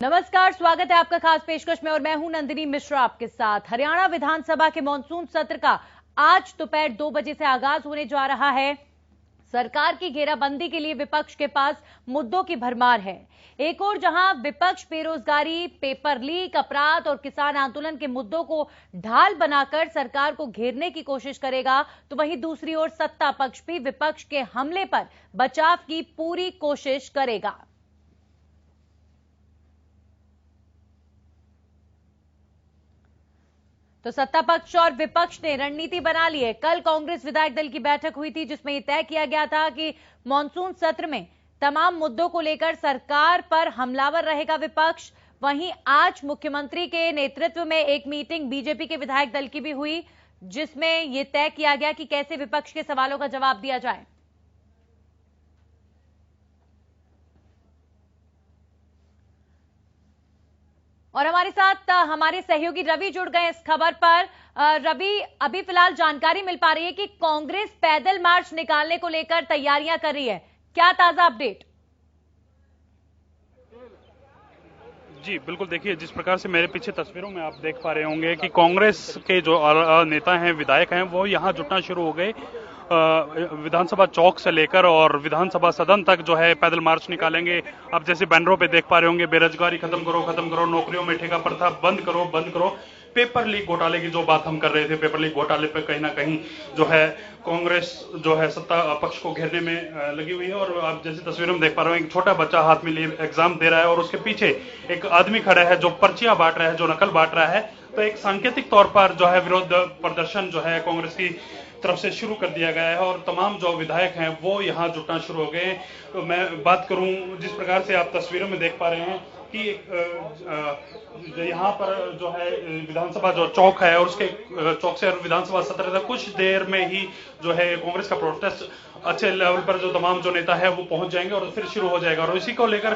नमस्कार, स्वागत है आपका खास पेशकश में और मैं हूं नंदिनी मिश्रा आपके साथ। हरियाणा विधानसभा के मॉनसून सत्र का आज दोपहर 2 बजे से आगाज होने जा रहा है। सरकार की घेराबंदी के लिए विपक्ष के पास मुद्दों की भरमार है। एक और जहां विपक्ष बेरोजगारी, पेपर लीक, अपराध और किसान आंदोलन के मुद्दों को ढाल बनाकर सरकार को घेरने की कोशिश करेगा, तो वहीं दूसरी ओर सत्ता पक्ष भी विपक्ष के हमले पर बचाव की पूरी कोशिश करेगा। तो सत्ता पक्ष और विपक्ष ने रणनीति बना ली है। कल कांग्रेस विधायक दल की बैठक हुई थी जिसमें यह तय किया गया था कि मॉनसून सत्र में तमाम मुद्दों को लेकर सरकार पर हमलावर रहेगा विपक्ष। वहीं आज मुख्यमंत्री के नेतृत्व में एक मीटिंग बीजेपी के विधायक दल की भी हुई जिसमें यह तय किया गया कि कैसे विपक्ष के सवालों का जवाब दिया जाए। और हमारे साथ हमारे सहयोगी रवि जुड़ गए इस खबर पर। रवि, अभी फिलहाल जानकारी मिल पा रही है कि कांग्रेस पैदल मार्च निकालने को लेकर तैयारियां कर रही है, क्या ताजा अपडेट? जी बिल्कुल, देखिए जिस प्रकार से मेरे पीछे तस्वीरों में आप देख पा रहे होंगे कि कांग्रेस के जो नेता हैं, विधायक हैं, वो यहां जुटना शुरू हो गए। विधानसभा चौक से लेकर और विधानसभा सदन तक जो है पैदल मार्च निकालेंगे। आप जैसे बैनरों पे देख पा रहे होंगे, बेरोजगारी खत्म करो, नौकरियों में ठेका प्रथा बंद करो, पेपर लीक घोटाले की जो बात हम कर रहे थे, पेपर लीक घोटाले पे कहीं ना कहीं जो है कांग्रेस जो है सत्ता पक्ष को घेरने में लगी हुई है। और आप जैसे तस्वीरों में देख पा रहे हो, एक छोटा बच्चा हाथ में लिए एग्जाम दे रहा है और उसके पीछे एक आदमी खड़ा है जो पर्चियां बांट रहा है, जो नकल बांट रहा है। तो एक सांकेतिक तौर पर जो है विरोध प्रदर्शन जो है कांग्रेस की तरफ से शुरू कर दिया गया है और तमाम जो विधायक हैं वो यहाँ जुटना शुरू हो गए। तो मैं बात करूं, जिस प्रकार से आप तस्वीरों में देख पा रहे हैं कि यहाँ पर जो है विधानसभा जो चौक है और उसके चौक से विधानसभा सत्र तक कुछ देर में ही जो है कांग्रेस का प्रोटेस्ट अच्छे लेवल पर जो तमाम जो नेता है वो पहुंच जाएंगे और फिर शुरू हो जाएगा। और इसी को लेकर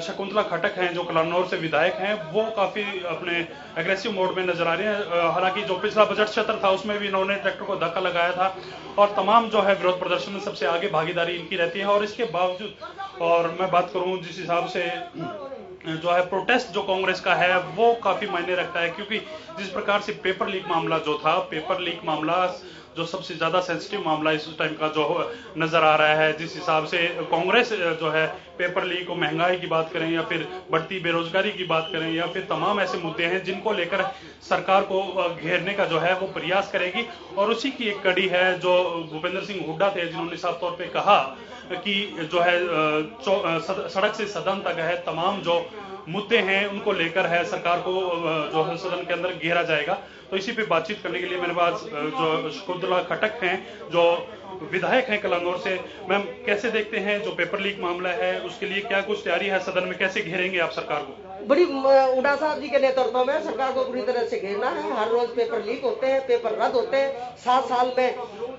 शकुंतला खटक हैं जो कलानौर से विधायक हैं, वो काफी अपने एग्रेसिव मोड में नजर आ रहे हैं। हालांकि जो पिछला बजट सत्र था उसमें भी इन्होंने ट्रैक्टर को धक्का लगाया था और तमाम जो है विरोध प्रदर्शन में सबसे आगे भागीदारी इनकी रहती है। और इसके बावजूद, और मैं बात करूं जिस हिसाब से जो है प्रोटेस्ट जो कांग्रेस का है वो काफी मायने रखता है, क्योंकि जिस प्रकार से पेपर लीक मामला जो था, पेपर लीक मामला जो सबसे ज्यादा सेंसिटिव मामला इस टाइम का जो नजर आ रहा है, जिस हिसाब से कांग्रेस जो है पेपर लीक और महंगाई की बात करें या फिर बढ़ती बेरोजगारी की बात करें या फिर तमाम ऐसे मुद्दे हैं जिनको लेकर सरकार को घेरने का जो है वो प्रयास करेगी। और उसी की एक कड़ी है जो भूपेंद्र सिंह हुड्डा थे जिन्होंने साफ तौर पर कहा कि जो है सड़क से सदन तक है, तमाम जो मुद्दे हैं उनको लेकर है सरकार को जो है सदन के अंदर घेरा जाएगा। तो इसी पे बातचीत करने के लिए मेरे पास जो शकुंतला खटक हैं जो विधायक हैं कलानौर से। मैम, कैसे देखते हैं जो पेपर लीक मामला है, उसके लिए क्या कुछ तैयारी है, सदन में कैसे घेरेंगे आप सरकार को? बड़ी हुड्डा साहब जी के नेतृत्व में सरकार को पूरी तरह से घेरना है। हर रोज पेपर लीक होते हैं, पेपर रद्द होते हैं। 7 साल में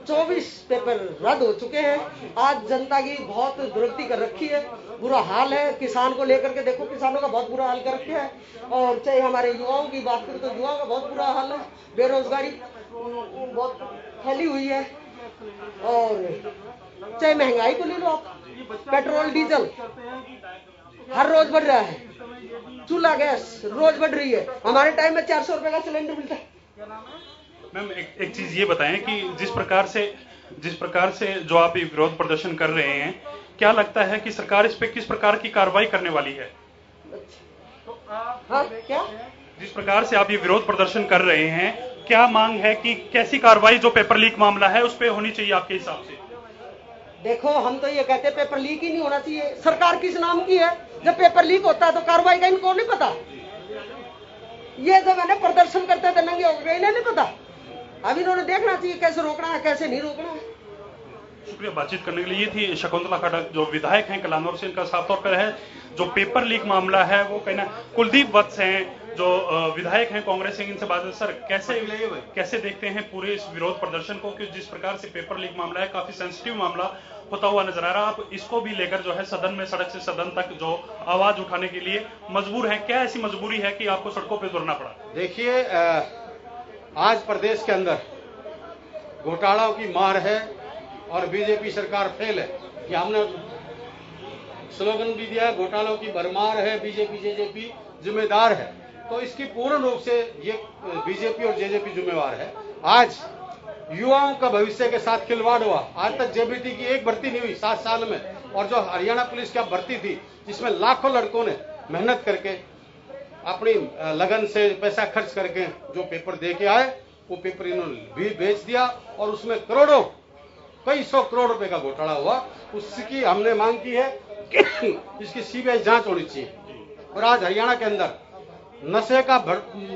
24 पेपर रद्द हो चुके हैं। आज जनता की बहुत दुर्गति कर रखी है, बुरा हाल है। किसान को लेकर के देखो, किसानों का बहुत बुरा हाल कर रखा है। और चाहे हमारे युवाओं की बात करें तो युवाओं का बहुत बुरा हाल है, बेरोजगारी बहुत फैली हुई है। और चाहे महंगाई को ले लो आप, पेट्रोल डीजल हर रोज बढ़ रहा है, चूल्हा गैस रोज बढ़ रही है। हमारे टाइम में 400 रुपए का सिलेंडर मिलता है। मैम, एक चीज ये बताएं कि जिस प्रकार से जो आप ये विरोध प्रदर्शन कर रहे हैं, क्या लगता है कि सरकार इस पे किस प्रकार की कार्रवाई करने वाली है? हाँ, क्या? जिस प्रकार से आप ये विरोध प्रदर्शन कर रहे हैं, क्या मांग है कि कैसी कार्रवाई जो पेपर लीक मामला है उस पे होनी चाहिए आपके हिसाब से? देखो, हम तो ये कहते हैं पेपर लीक ही नहीं होना चाहिए। सरकार किस नाम की है? जब पेपर लीक होता है तो कार्रवाई का इनको नहीं पता। ये जब मैंने प्रदर्शन करते थे नंगे हो गए, इन्हें नहीं पता। अब इन्होंने देखना चाहिए कैसे रोकना है, कैसे नहीं रोकना है। शुक्रिया बातचीत करने के लिए। ये थी शकुंतला खटक जो विधायक हैं कलानौर से। इनका साफ तौर पर है जो पेपर लीक मामला है वो कहना। कुलदीप वत्स हैं जो विधायक हैं कांग्रेस से, इनसे बात। सर, कैसे देखते हैं पूरे इस विरोध प्रदर्शन को कि जिस प्रकार से पेपर लीक मामला है, काफी सेंसिटिव मामला होता हुआ नजर आ रहा है, आप इसको भी लेकर जो है सदन में सड़क से सदन तक जो आवाज उठाने के लिए मजबूर हैं? क्या ऐसी मजबूरी है कि आपको सड़कों पर उतरना पड़ा? देखिए, आज प्रदेश के अंदर घोटालों की मार है और बीजेपी सरकार फेल है। कि हमने स्लोगन भी दिया है, घोटालों की भरमार है, बीजेपी जेजेपी जिम्मेदार है। तो इसकी पूर्ण रूप से ये बीजेपी और जेजेपी जिम्मेवार है। आज युवाओं का भविष्य के साथ खिलवाड़ हुआ। आज तक जेबीटी की एक भर्ती नहीं हुई 7 साल में, और जो हरियाणा पुलिस की भर्ती थी जिसमें लाखों लड़कों ने मेहनत करके अपनी लगन से पैसा खर्च करके जो पेपर दे के आए, वो पेपर इन्होंने भी बेच दिया और उसमें करोड़ों, कई 100 करोड़ रुपए का घोटाला हुआ। उसकी हमने मांग की है कि इसकी सीबीआई जांच होनी चाहिए। और आज हरियाणा के अंदर नशे का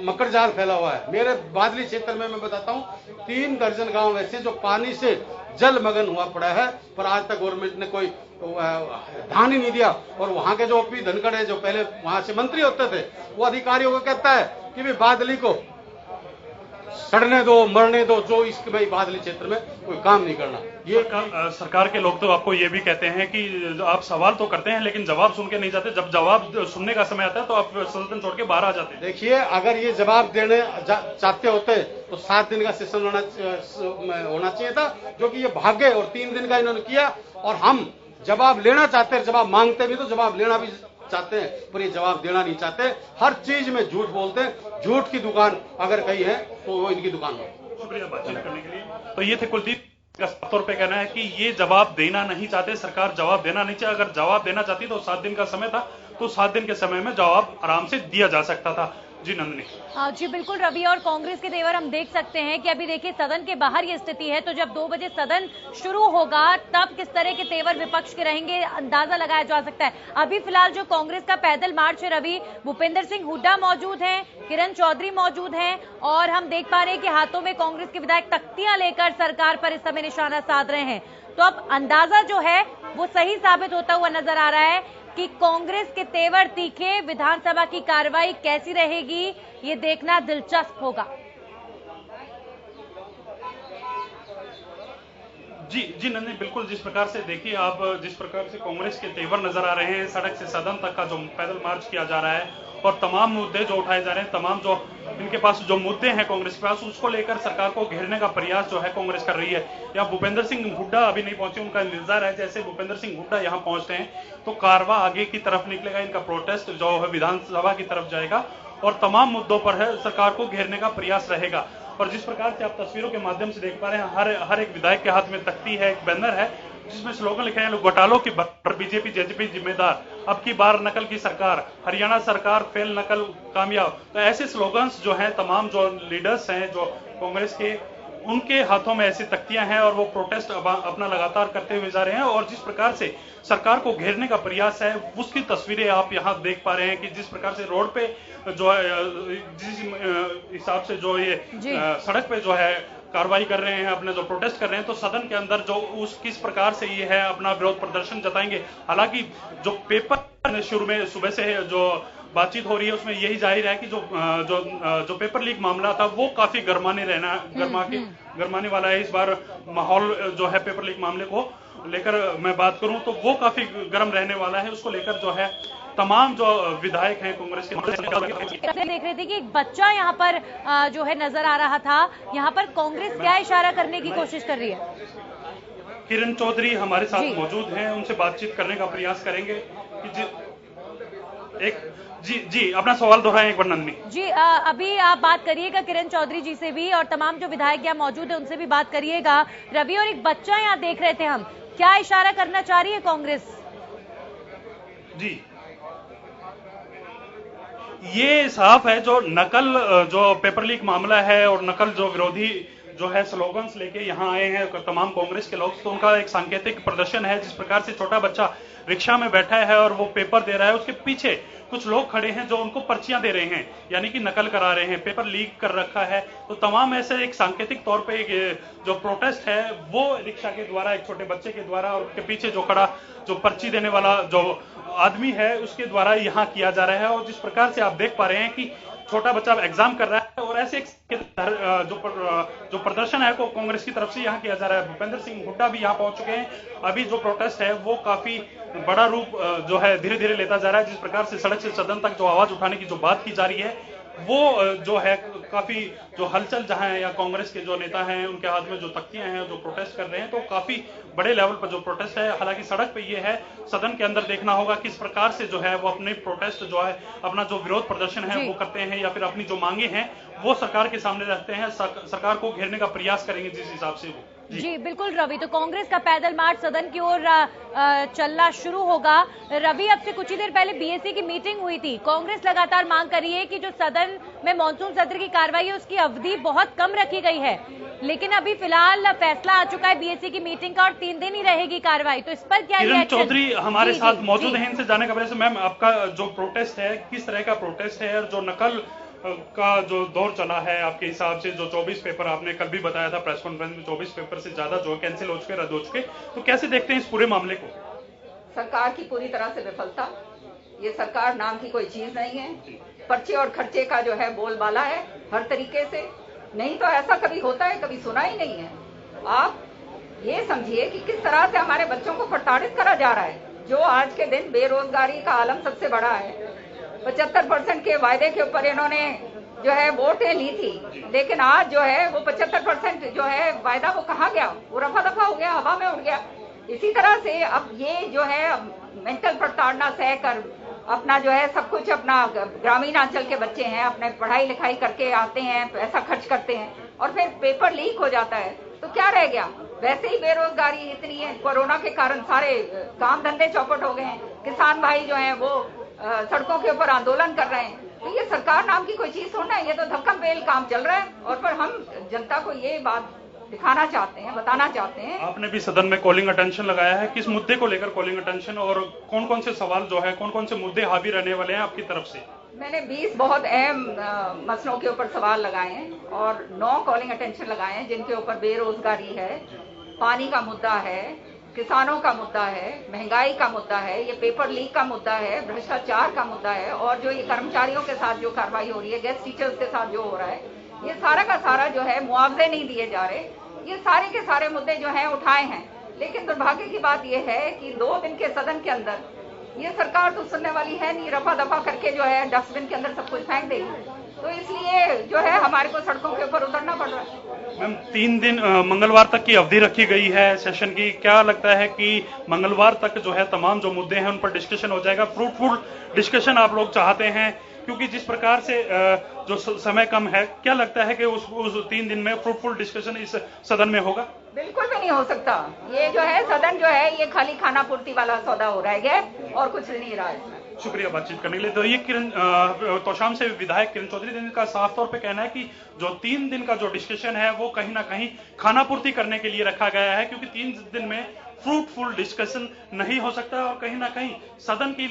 मकर जाल फैला हुआ है। मेरे बादली क्षेत्र में मैं बताता हूँ 3 दर्जन गांव ऐसे जो पानी से जलमग्न हुआ पड़ा है, पर आज तक गवर्नमेंट ने कोई ध्यान ही नहीं दिया। और वहां के जो ओपी धनखड़ है, जो पहले वहां से मंत्री होते थे, वो अधिकारियों को कहता है कि भाई बादली को सड़ने दो, मरने दो, जो इसके भाई बादली क्षेत्र में कोई काम नहीं करना। ये सरकार के लोग तो आपको ये भी कहते हैं कि आप सवाल तो करते हैं लेकिन जवाब सुन के नहीं जाते। जब जवाब सुनने का समय आता है तो आप सदन छोड़ के बाहर आ जाते हैं। देखिए, अगर ये जवाब देने चाहते होते तो 7 दिन का सेशन होना चाहिए था, जो कि ये भाग गए और 3 दिन का इन्होंने किया। और हम जवाब लेना चाहते हैं, जवाब मांगते भी तो जवाब लेना भी चाहते हैं, पर ये जवाब देना नहीं चाहते। हर चीज में झूठ बोलते हैं। झूठ की दुकान अगर कहीं है तो वो इनकी दुकान हो। शुक्रिया बातचीत करने के लिए। तो ये थे कुलदीप का साफ तौर पे कहना है कि ये जवाब देना नहीं चाहते, सरकार जवाब देना नहीं चाहे। अगर जवाब देना चाहती तो 7 दिन का समय था, तो 7 दिन के समय में जवाब आराम से दिया जा सकता था। जी नंदिनी। जी बिल्कुल रवि, और कांग्रेस के तेवर हम देख सकते हैं कि अभी देखिए सदन के बाहर ये स्थिति है, तो जब 2 बजे सदन शुरू होगा तब किस तरह के तेवर विपक्ष के रहेंगे अंदाजा लगाया जा सकता है। अभी फिलहाल जो कांग्रेस का पैदल मार्च है रवि, भूपेंद्र सिंह हुड्डा मौजूद हैं, किरण चौधरी मौजूद हैं, और हम देख पा रहे हैं कि हाथों में कांग्रेस के विधायक तख्तियां लेकर सरकार पर इस समय निशाना साध रहे हैं। तो अब अंदाजा जो है वो सही साबित होता हुआ नजर आ रहा है कि कांग्रेस के तेवर तीखे, विधानसभा की कार्रवाई कैसी रहेगी ये देखना दिलचस्प होगा। जी नंदिनी, बिल्कुल जिस प्रकार से देखिए आप, जिस प्रकार से कांग्रेस के तेवर नजर आ रहे हैं, सड़क से सदन तक का जो पैदल मार्च किया जा रहा है और तमाम मुद्दे जो उठाए जा रहे हैं, तमाम जो इनके पास जो मुद्दे हैं कांग्रेस के पास, उसको लेकर सरकार को घेरने का प्रयास जो है कांग्रेस कर रही है। या भूपेंद्र सिंह हुड्डा अभी नहीं पहुंचे, उनका इंतजार है। जैसे भूपेंद्र सिंह हुड्डा यहां पहुंचते हैं तो कारवा आगे की तरफ निकलेगा, इनका प्रोटेस्ट जो है विधानसभा की तरफ जाएगा और तमाम मुद्दों पर है सरकार को घेरने का प्रयास रहेगा। और जिस प्रकार से आप तस्वीरों के माध्यम से देख पा रहे हैं, हर एक विधायक के हाथ में तख्ती है, एक बैनर है जिसमें स्लोगन लिखे हैं, घोटालों की पर बीजेपी जेजेपी जिम्मेदार, अब की बार नकल की सरकार, हरियाणा सरकार फेल नकल कामयाब। तो ऐसे स्लोगन्स जो हैं, तमाम जो लीडर्स हैं जो कांग्रेस के, उनके हाथों में ऐसी तख्तियां हैं और वो प्रोटेस्ट अपना लगातार करते हुए जा रहे हैं। और जिस प्रकार से सरकार को घेरने का प्रयास है उसकी तस्वीरें आप यहां देख पा रहे हैं कि जिस प्रकार से रोड पे जो है, जिस हिसाब से जो ये सड़क पे जो है कार्रवाई कर रहे हैं, अपने जो प्रोटेस्ट कर रहे हैं, तो सदन के अंदर जो उस किस प्रकार से ये है अपना विरोध प्रदर्शन जताएंगे। हालांकि जो पेपर शुरू में सुबह से जो बातचीत हो रही है उसमें यही जाहिर है कि जो पेपर लीक मामला था वो काफी गरमाने वाला है। इस बार माहौल जो है पेपर लीक मामले को लेकर मैं बात करूं तो वो काफी गर्म रहने वाला है। उसको लेकर जो है तमाम जो विधायक हैं कांग्रेस के देख रहे थे कि एक बच्चा यहाँ पर जो है नजर आ रहा था। यहाँ पर कांग्रेस क्या इशारा करने की कोशिश कर रही है? किरण चौधरी हमारे साथ मौजूद हैं, उनसे बातचीत करने का प्रयास करेंगे कि जी अपना सवाल दोहराएं एक बार नंदिनी। जी अभी आप बात करिएगा किरण चौधरी जी से भी और तमाम जो विधायक यहाँ मौजूद है उनसे भी बात करिएगा। रवि, और एक बच्चा यहाँ देख रहे थे हम, क्या इशारा करना चाह रही है कांग्रेस? जी ये साफ है, जो नकल जो पेपर लीक मामला है और नकल जो विरोधी जो है स्लोगन्स लेके यहाँ आए हैं तमाम कांग्रेस के लोग, तो उनका एक सांकेतिक प्रदर्शन है। जिस प्रकार से छोटा बच्चा रिक्शा में बैठा है और वो पेपर दे रहा है, उसके पीछे कुछ लोग खड़े हैं जो उनको पर्चियां दे रहे हैं, यानी कि नकल करा रहे हैं, पेपर लीक कर रखा है। तो तमाम ऐसे एक सांकेतिक तौर पे जो प्रोटेस्ट है वो रिक्शा के द्वारा, एक छोटे बच्चे के द्वारा और उसके पीछे जो खड़ा जो पर्ची देने वाला जो आदमी है उसके द्वारा यहाँ किया जा रहा है। और जिस प्रकार से आप देख पा रहे हैं कि छोटा बच्चा एग्जाम कर रहा है और ऐसे जो प्रदर्शन है को कांग्रेस की तरफ से यहाँ किया जा रहा है। भूपेंद्र सिंह हुड्डा भी यहाँ पहुंच चुके हैं। अभी जो प्रोटेस्ट है वो काफी बड़ा रूप जो है धीरे धीरे लेता जा रहा है। जिस प्रकार से सड़क से सदन तक जो आवाज उठाने की जो बात की जा रही है वो जो है काफी जो हलचल जहां है, या कांग्रेस के जो नेता हैं उनके हाथ में जो तख्तियां हैं, जो प्रोटेस्ट कर रहे हैं, तो काफी बड़े लेवल पर जो प्रोटेस्ट है। हालांकि सड़क पे ये है, सदन के अंदर देखना होगा किस प्रकार से जो है वो अपने प्रोटेस्ट जो है, अपना जो विरोध प्रदर्शन है वो करते हैं, या फिर अपनी जो मांगे हैं वो सरकार के सामने रखते हैं, सरकार को घेरने का प्रयास करेंगे जिस हिसाब से वो। जी बिल्कुल रवि, तो कांग्रेस का पैदल मार्च सदन की ओर चलना शुरू होगा। रवि, अब से कुछ ही देर पहले बीएससी की मीटिंग हुई थी। कांग्रेस लगातार मांग कर रही है कि जो सदन में मानसून सत्र की कार्रवाई है उसकी अवधि बहुत कम रखी गई है, लेकिन अभी फिलहाल फैसला आ चुका है बीएससी की मीटिंग का और 3 दिन ही रहेगी कार्रवाई, तो इस पर क्या किरण रिएक्शन? चौधरी हमारे साथ मौजूद हैं, इनसे जानने का प्रयास। मैम, आपका जो प्रोटेस्ट है किस तरह का प्रोटेस्ट है, और जो नकल का जो दौर चला है आपके हिसाब से, जो 24 पेपर आपने कल भी बताया था प्रेस कॉन्फ्रेंस में, 24 पेपर से ज्यादा जो कैंसिल हो चुके, रद्द हो चुके, तो कैसे देखते हैं इस पूरे मामले को? सरकार की पूरी तरह से विफलता। ये सरकार नाम की कोई चीज नहीं है। पर्चे और खर्चे का जो है बोलबाला है हर तरीके से। नहीं तो ऐसा कभी होता है, कभी सुना ही नहीं है। आप ये समझिए कि किस तरह से हमारे बच्चों को प्रताड़ित करा जा रहा है। जो आज के दिन बेरोजगारी का आलम सबसे बड़ा है, 75% के वायदे के ऊपर इन्होंने जो है वोटें ली थी, लेकिन आज जो है वो 75% जो है वायदा वो कहाँ गया, वो रफा दफा हो गया, हवा में उड़ गया। इसी तरह से अब ये जो है मेंटल प्रताड़ना सह कर अपना जो है सब कुछ, अपना ग्रामीण अंचल के बच्चे हैं, अपने पढ़ाई लिखाई करके आते हैं, पैसा खर्च करते हैं और फिर पेपर लीक हो जाता है, तो क्या रह गया? वैसे ही बेरोजगारी इतनी है, कोरोना के कारण सारे काम धंधे चौपट हो गए हैं, किसान भाई जो हैं वो सड़कों के ऊपर आंदोलन कर रहे हैं। तो ये सरकार नाम की कोई चीज थोड़ा है, ये तो धक्कम बेल काम चल रहा है। और फिर हम जनता को ये बात दिखाना चाहते हैं, बताना चाहते हैं। आपने भी सदन में कॉलिंग अटेंशन लगाया है, किस मुद्दे को लेकर कॉलिंग अटेंशन, और कौन कौन से सवाल जो है, कौन कौन से मुद्दे हावी रहने वाले हैं आपकी तरफ से? मैंने 20 बहुत अहम मसलों के ऊपर सवाल लगाए हैं और 9 कॉलिंग अटेंशन लगाए हैं, जिनके ऊपर बेरोजगारी है, पानी का मुद्दा है, किसानों का मुद्दा है, महंगाई का मुद्दा है, ये पेपर लीक का मुद्दा है, भ्रष्टाचार का मुद्दा है, और जो ये कर्मचारियों के साथ जो कार्रवाई हो रही है, गेस्ट टीचर्स के साथ जो हो रहा है, ये सारा का सारा जो है मुआवजे नहीं दिए जा रहे, ये सारे के सारे मुद्दे जो हैं उठाए हैं। लेकिन दुर्भाग्य की बात यह है कि 2 दिन के सदन के अंदर ये सरकार तो सुनने वाली है नहीं, रफा दफा करके जो है डस्टबिन के अंदर सब कुछ फेंक देगी। तो इसलिए जो है हमारे को सड़कों के ऊपर उतरना पड़ रहा है। मैम, 3 दिन मंगलवार तक की अवधि रखी गई है सेशन की। क्या लगता है कि मंगलवार तक जो है तमाम जो मुद्दे हैं उन पर डिस्कशन हो जाएगा? फ्रूटफुल डिस्कशन आप लोग चाहते हैं, क्योंकि जिस प्रकार से जो समय कम है, क्या लगता है कि उस 3 दिन में फ्रूटफुल डिस्कशन इस सदन में होगा? बिल्कुल भी नहीं हो सकता। ये जो है सदन जो है ये खाली खाना पूर्ति वाला सौदा हो रहा है और कुछ नहीं रहा है। शुक्रिया बातचीत करने के लिए। तो ये तोशाम से विधायक किरण चौधरी का साफ तौर पे कहना है कि जो 3 दिन का जो डिस्कशन है वो कहीं ना कहीं खानापूर्ति करने के लिए रखा गया है, क्योंकि 3 दिन में फ्रूटफुल डिस्कशन नहीं हो सकता और कहीं ना कहीं सदन की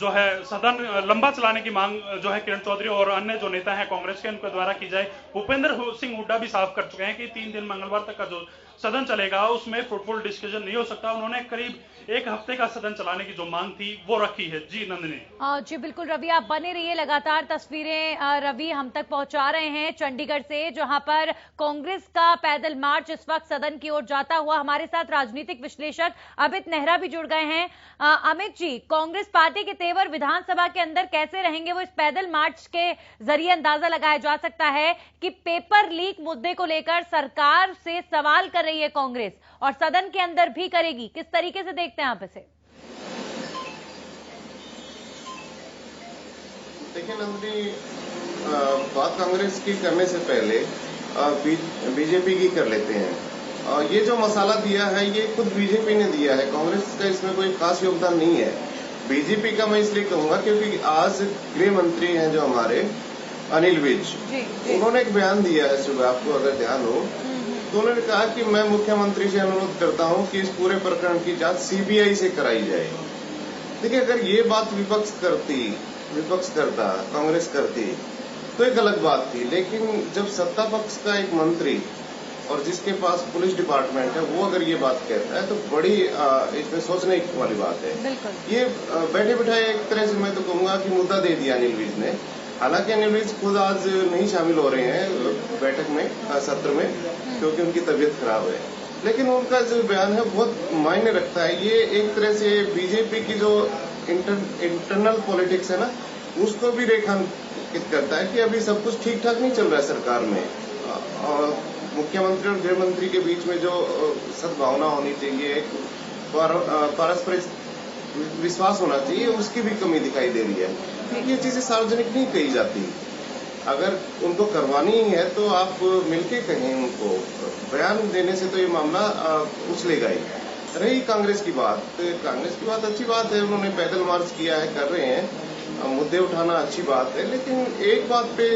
जो है सदन लंबा चलाने की मांग जो है किरण चौधरी और अन्य जो नेता हैं कांग्रेस के उनके द्वारा की जाए। भूपेंद्र सिंह हुड्डा भी साफ कर चुके हैं कि 3 दिन मंगलवार तक का जो सदन चलेगा उसमें फ्रूटफुल डिस्कशन नहीं हो सकता। उन्होंने करीब 1 हफ्ते का सदन चलाने की जो मांग थी वो रखी है। जी नंदिनी। जी बिल्कुल रवि, आप बने रहिए, लगातार तस्वीरें रवि हम तक पहुंचा रहे हैं चंडीगढ़ से, जहां पर कांग्रेस का पैदल मार्च इस वक्त सदन की ओर जाता हुआ। हमारे साथ राजनीतिक विश्लेषक अमित नेहरा भी जुड़ गए हैं। अमित जी, कांग्रेस पार्टी के तेवर विधानसभा के अंदर कैसे रहेंगे, वो इस पैदल मार्च के जरिए अंदाजा लगाया जा सकता है कि पेपर लीक मुद्दे को लेकर सरकार से सवाल कर रही है कांग्रेस और सदन के अंदर भी करेगी, किस तरीके से देखते हैं आप इसे? देखिए नंदिनी, बात कांग्रेस की करने से पहले बीजेपी की कर लेते हैं। ये जो मसाला दिया है ये खुद बीजेपी ने दिया है, कांग्रेस का इसमें कोई खास योगदान नहीं है। बीजेपी का मैं इसलिए कहूंगा क्योंकि आज गृह मंत्री हैं जो हमारे अनिल विज, उन्होंने एक बयान दिया है सुबह, आपको अगर ध्यान हो तो उन्होंने कहा कि मैं मुख्यमंत्री से अनुरोध करता हूं कि इस पूरे प्रकरण की जांच सीबीआई से कराई जाए। देखिए, अगर ये बात विपक्ष करता, कांग्रेस करती तो एक अलग बात थी, लेकिन जब सत्ता पक्ष का एक मंत्री और जिसके पास पुलिस डिपार्टमेंट है वो अगर ये बात कहता है तो बड़ी इसमें सोचने वाली बात है। ये बैठे बैठाए एक तरह से मैं तो कहूंगा कि मुद्दा दे दिया अनिल विज ने। हालांकि अनिल विज खुद आज नहीं शामिल हो रहे हैं बैठक में, सत्र में, क्योंकि उनकी तबीयत खराब है, लेकिन उनका जो बयान है बहुत मायने रखता है। ये एक तरह से बीजेपी की जो इंटरनल पॉलिटिक्स है ना, उसको भी इंगित करता है कि अभी सब कुछ ठीक ठाक नहीं चल रहा है सरकार में। और मुख्यमंत्री और गृह मंत्री के बीच में जो सद्भावना होनी चाहिए, एक पारस्परिक विश्वास होना चाहिए, उसकी भी कमी दिखाई दे रही है। ये चीजें सार्वजनिक नहीं कही जाती। अगर उनको करवानी ही है तो आप मिलके कहें उनको। बयान देने से तो ये मामला उछलेगा ही। रही कांग्रेस की बात, कांग्रेस की बात अच्छी बात है, उन्होंने पैदल मार्च किया है, कर रहे हैं, मुद्दे उठाना अच्छी बात है। लेकिन एक बात पे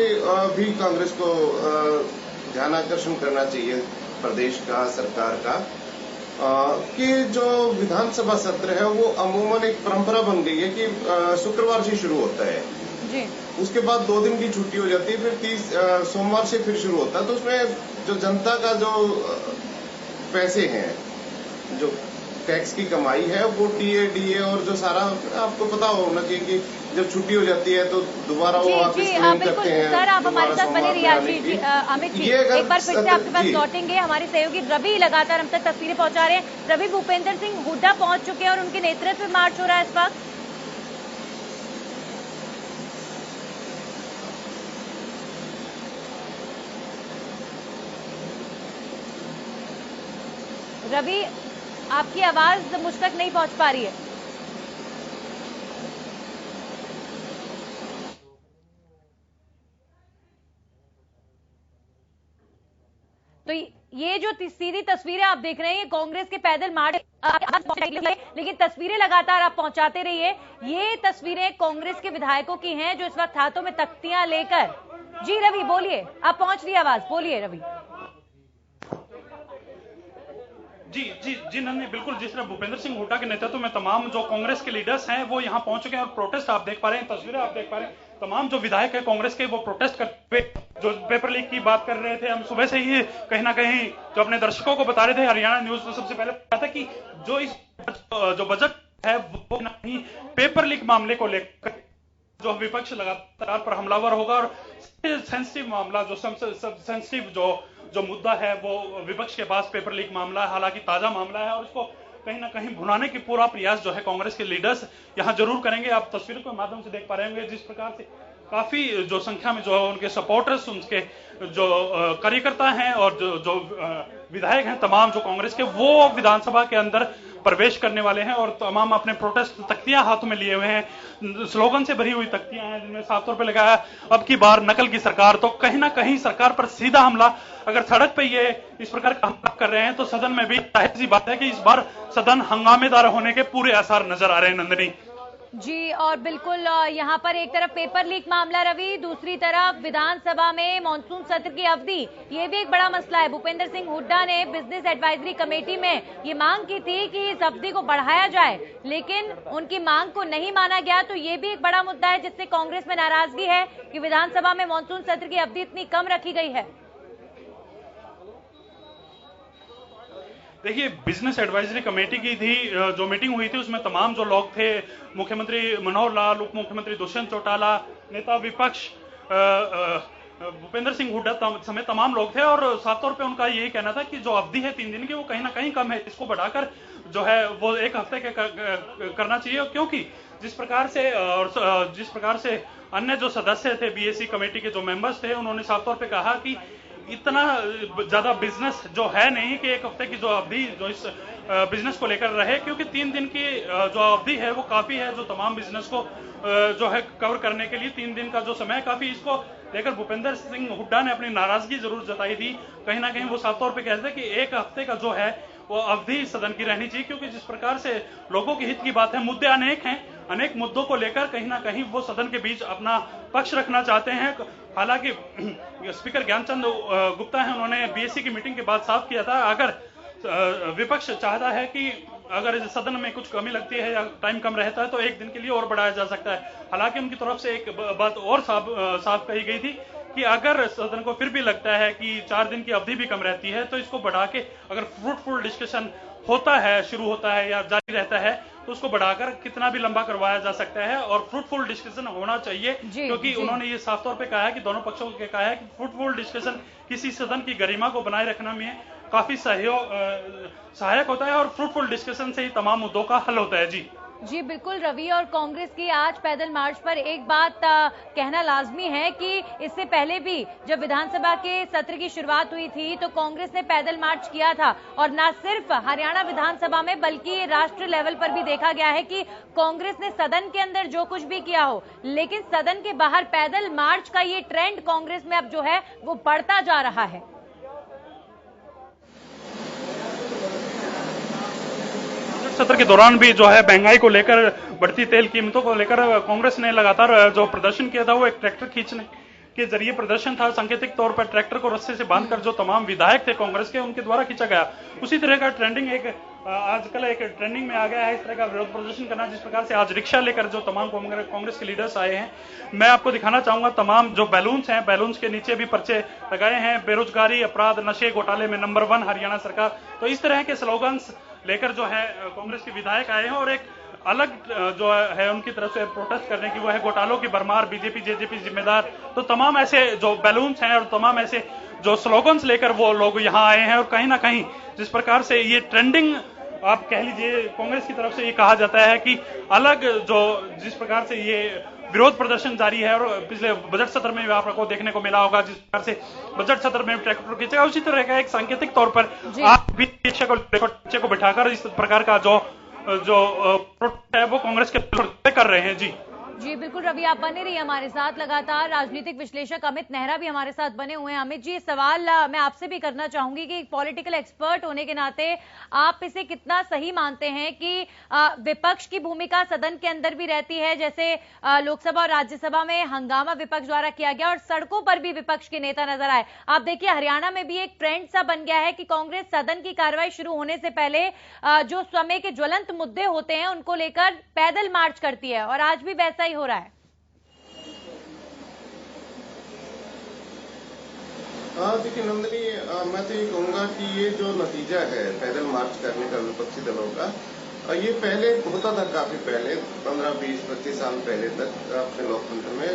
भी कांग्रेस को ध्यान आकर्षण करना चाहिए प्रदेश का, सरकार का, कि जो विधानसभा सत्र है वो अमूमन एक परंपरा बन गई है कि शुक्रवार से शुरू होता है जी। उसके बाद 2 दिन की छुट्टी हो जाती है, फिर सोमवार से फिर शुरू होता है। तो उसमें जो जनता का जो पैसे हैं, जो टैक्स की कमाई है, वो डीए और जो सारा आपको पता होना चाहिए कि जब छुट्टी हो जाती है तो दोबारा वो वापस क्लेम करते हैं। सर, आप हमारे साथ बने रहिए। अमित जी, एक बार फिर से आपके पास लौटेंगे। हमारे सहयोगी रवि लगातार हम तक तस्वीरें पहुंचा रहे हैं। रवि, भूपेंद्र सिंह हुड्डा पहुंच चुके हैं और उनके नेतृत्व में मार्च हो रहा है इस वक्त। रवि, आपकी आवाज मुझ तक नहीं पहुंच पा रही है। तो ये जो सीधी तस्वीरें आप देख रहे हैं, ये कांग्रेस के पैदल मार्च, लेकिन तस्वीरें लगातार आप पहुंचाते रहिए। ये तस्वीरें कांग्रेस के विधायकों की हैं जो इस वक्त हाथों में तख्तियां लेकर। जी रवि, बोलिए, आप पहुंच रही आवाज, बोलिए रवि। जी नन्ही, बिल्कुल जिस तरह भूपेंद्र सिंह हुड्डा के नेतृत्व में तमाम जो कांग्रेस के लीडर्स हैं वो यहां पहुंच चुके हैं और प्रोटेस्ट आप देख पा रहे हैं, तस्वीरें आप देख पा रहे हैं। तमाम जो विधायक है कांग्रेस के वो प्रोटेस्ट करते हुए जो पेपर लीक की बात कर रहे थे। हम सुबह से ही कहीं ना कहीं जो अपने दर्शकों को बता रहे थे, हरियाणा न्यूज में सबसे पहले बताया था कि जो बजट है वो नहीं पेपर लीक मामले को लेकर जो विपक्ष लगातार पर हमलावर होगा और सेंसिटिव मामला, जो सेंसिटिव जो मुद्दा है वो विपक्ष के पास पेपर लीक मामला है, हालांकि ताजा मामला है, और इसको कहीं ना कहीं भुनाने की पूरा प्रयास जो है कांग्रेस के लीडर्स यहां जरूर करेंगे। आप तस्वीरों के माध्यम से देख पा रहे होंगे जिस प्रकार से काफी जो संख्या में जो उनके सपोर्टर्स, उनके जो कार्यकर्ता हैं और जो विधायक हैं तमाम जो कांग्रेस के, वो विधानसभा के अंदर प्रवेश करने वाले हैं और तमाम अपने प्रोटेस्ट तख्तियां हाथों में लिए हुए हैं। स्लोगन से भरी हुई तख्तियां हैं जिनमें साफ तौर पे लिखा है अब की बार नकल की सरकार। तो कहीं ना कहीं सरकार पर सीधा हमला, अगर सड़क पे ये इस प्रकार का हमला कर रहे हैं तो सदन में भी जाहिर सी बात है कि इस बार सदन हंगामेदार होने के पूरे आसार नजर आ रहे हैं नंदिनी जी। और बिल्कुल यहाँ पर एक तरफ पेपर लीक मामला रवि, दूसरी तरफ विधानसभा में मॉनसून सत्र की अवधि, ये भी एक बड़ा मसला है। भूपेंद्र सिंह हुड्डा ने बिजनेस एडवाइजरी कमेटी में ये मांग की थी कि इस अवधि को बढ़ाया जाए, लेकिन उनकी मांग को नहीं माना गया। तो ये भी एक बड़ा मुद्दा है जिससे कांग्रेस में नाराजगी है कि विधानसभा में मॉनसून सत्र की अवधि इतनी कम रखी गई है। देखिए, बिजनेस एडवाइजरी कमेटी की थी जो मीटिंग हुई थी, उसमें तमाम जो लोग थे, मुख्यमंत्री मनोहर लाल, उप मुख्यमंत्री दुष्यंत चौटाला, नेता विपक्ष भूपेंद्र सिंह हुड्डा समेत तमाम लोग थे और साफ तौर पे उनका यही कहना था कि जो अवधि है 3 दिन की वो कहीं ना कहीं कम है, इसको बढ़ाकर जो है वो 1 हफ्ते के करना चाहिए। क्योंकि जिस प्रकार से अन्य जो सदस्य थे बीएसी कमेटी के जो मेंबर्स थे, उन्होंने साफ तौर पे कहा कि इतना ज्यादा बिजनेस जो है नहीं कि 1 हफ्ते की जो अवधि जो इस बिजनेस को लेकर रहे, क्योंकि 3 दिन की जो अवधि है वो काफी है जो तमाम बिजनेस को जो है कवर करने के लिए 3 दिन का जो समय काफी। इसको लेकर भूपेंद्र सिंह हुड्डा ने अपनी नाराजगी जरूर जताई थी। कहीं ना कहीं वो साफ तौर पे कहते थे कि 1 हफ्ते का जो है वो अवधि सदन की रहनी चाहिए, क्योंकि जिस प्रकार से लोगों के हित की बात है, मुद्दे अनेक हैं, अनेक मुद्दों को लेकर कहीं ना कहीं वो सदन के बीच अपना पक्ष रखना चाहते हैं। हालांकि स्पीकर ज्ञानचंद गुप्ता है, उन्होंने बीएससी की मीटिंग के बाद साफ किया था अगर विपक्ष चाहता है कि अगर सदन में कुछ कमी लगती है या टाइम कम रहता है तो 1 दिन के लिए और बढ़ाया जा सकता है। हालांकि उनकी तरफ से एक बात और साफ कही गई थी कि अगर सदन को फिर भी लगता है कि 4 दिन की अवधि भी कम रहती है तो इसको बढ़ा के अगर फ्रूटफुल डिस्कशन होता है, शुरू होता है या जारी रहता है, तो उसको बढ़ाकर कितना भी लंबा करवाया जा सकता है और फ्रूटफुल डिस्कशन होना चाहिए। क्योंकि उन्होंने ये साफ तौर पे कहा है कि दोनों पक्षों को कहा है कि फ्रूटफुल डिस्कशन किसी सदन की गरिमा को बनाए रखने में काफी सहायक होता है और फ्रूटफुल डिस्कशन से ही तमाम मुद्दों का हल होता है। जी जी बिल्कुल रवि, और कांग्रेस की आज पैदल मार्च पर एक बात कहना लाजमी है कि इससे पहले भी जब विधानसभा के सत्र की शुरुआत हुई थी तो कांग्रेस ने पैदल मार्च किया था, और न सिर्फ हरियाणा विधानसभा में बल्कि राष्ट्र लेवल पर भी देखा गया है कि कांग्रेस ने सदन के अंदर जो कुछ भी किया हो, लेकिन सदन के बाहर पैदल मार्च का ये ट्रेंड कांग्रेस में अब जो है वो बढ़ता जा रहा है। सत्र के दौरान भी जो है महंगाई को लेकर, बढ़ती तेल कीमतों को लेकर कांग्रेस ने लगातार जो प्रदर्शन किया था वो एक ट्रैक्टर खींचने के जरिए प्रदर्शन था। सांकेतिक तौर पर ट्रैक्टर को रस्से से बांधकर जो तमाम विधायक थे कांग्रेस के, उनके द्वारा खींचा गया। उसी तरह का ट्रेंडिंग आजकल एक ट्रेंडिंग में आ गया है इस तरह का विरोध प्रदर्शन करना, जिस प्रकार से आज रिक्शा लेकर जो तमाम कांग्रेस के लीडर्स आए हैं। मैं आपको दिखाना चाहूंगा तमाम जो बैलून्स हैं, बैलून्स के नीचे भी पर्चे लगाए हैं, बेरोजगारी, अपराध, नशे, घोटाले में नंबर 1 हरियाणा सरकार। तो इस तरह के स्लोगन्स लेकर जो है कांग्रेस के विधायक आए हैं, और एक अलग जो है उनकी तरफ से प्रोटेस्ट करने की वो है घोटालों की भरमार, बीजेपी जेजेपी जिम्मेदार। तो तमाम ऐसे जो बैलून्स हैं और तमाम ऐसे जो स्लोगन्स लेकर वो लोग यहाँ आए हैं, और कहीं ना कहीं जिस प्रकार से ये ट्रेंडिंग आप कह लीजिए कांग्रेस की तरफ से ये कहा जाता है कि अलग जो जिस प्रकार से ये विरोध प्रदर्शन जारी है, और पिछले बजट सत्र में भी आपको देखने को मिला होगा जिस प्रकार से बजट सत्र में ट्रैक्टर खींचा, उसी तरह का एक सांकेतिक तौर पर आप भी बच्चे को बिठाकर इस प्रकार का जो प्रोटेस्ट है वो कांग्रेस के कर रहे हैं। जी बिल्कुल रवि, आप बने रहिए हमारे साथ। लगातार राजनीतिक विश्लेषक अमित नेहरा भी हमारे साथ बने हुए हैं। अमित जी, सवाल मैं आपसे भी करना चाहूंगी कि पॉलिटिकल एक्सपर्ट होने के नाते आप इसे कितना सही मानते हैं कि विपक्ष की भूमिका सदन के अंदर भी रहती है, जैसे लोकसभा और राज्यसभा में हंगामा विपक्ष द्वारा किया गया और सड़कों पर भी विपक्ष के नेता नजर आए। आप देखिए हरियाणा में भी एक ट्रेंड सा बन गया है कि कांग्रेस सदन की कार्रवाई शुरू होने से पहले जो समय के ज्वलंत मुद्दे होते हैं उनको लेकर पैदल मार्च करती है, और आज भी वैसा ही हो रहा है। देखिए नंदिनी, मैं तो ये कहूंगा कि ये जो नतीजा है पैदल मार्च करने का विपक्षी दलों का, ये पहले होता था, काफी पहले 15, 20, 25 साल पहले तक अपने लोकतंत्र में,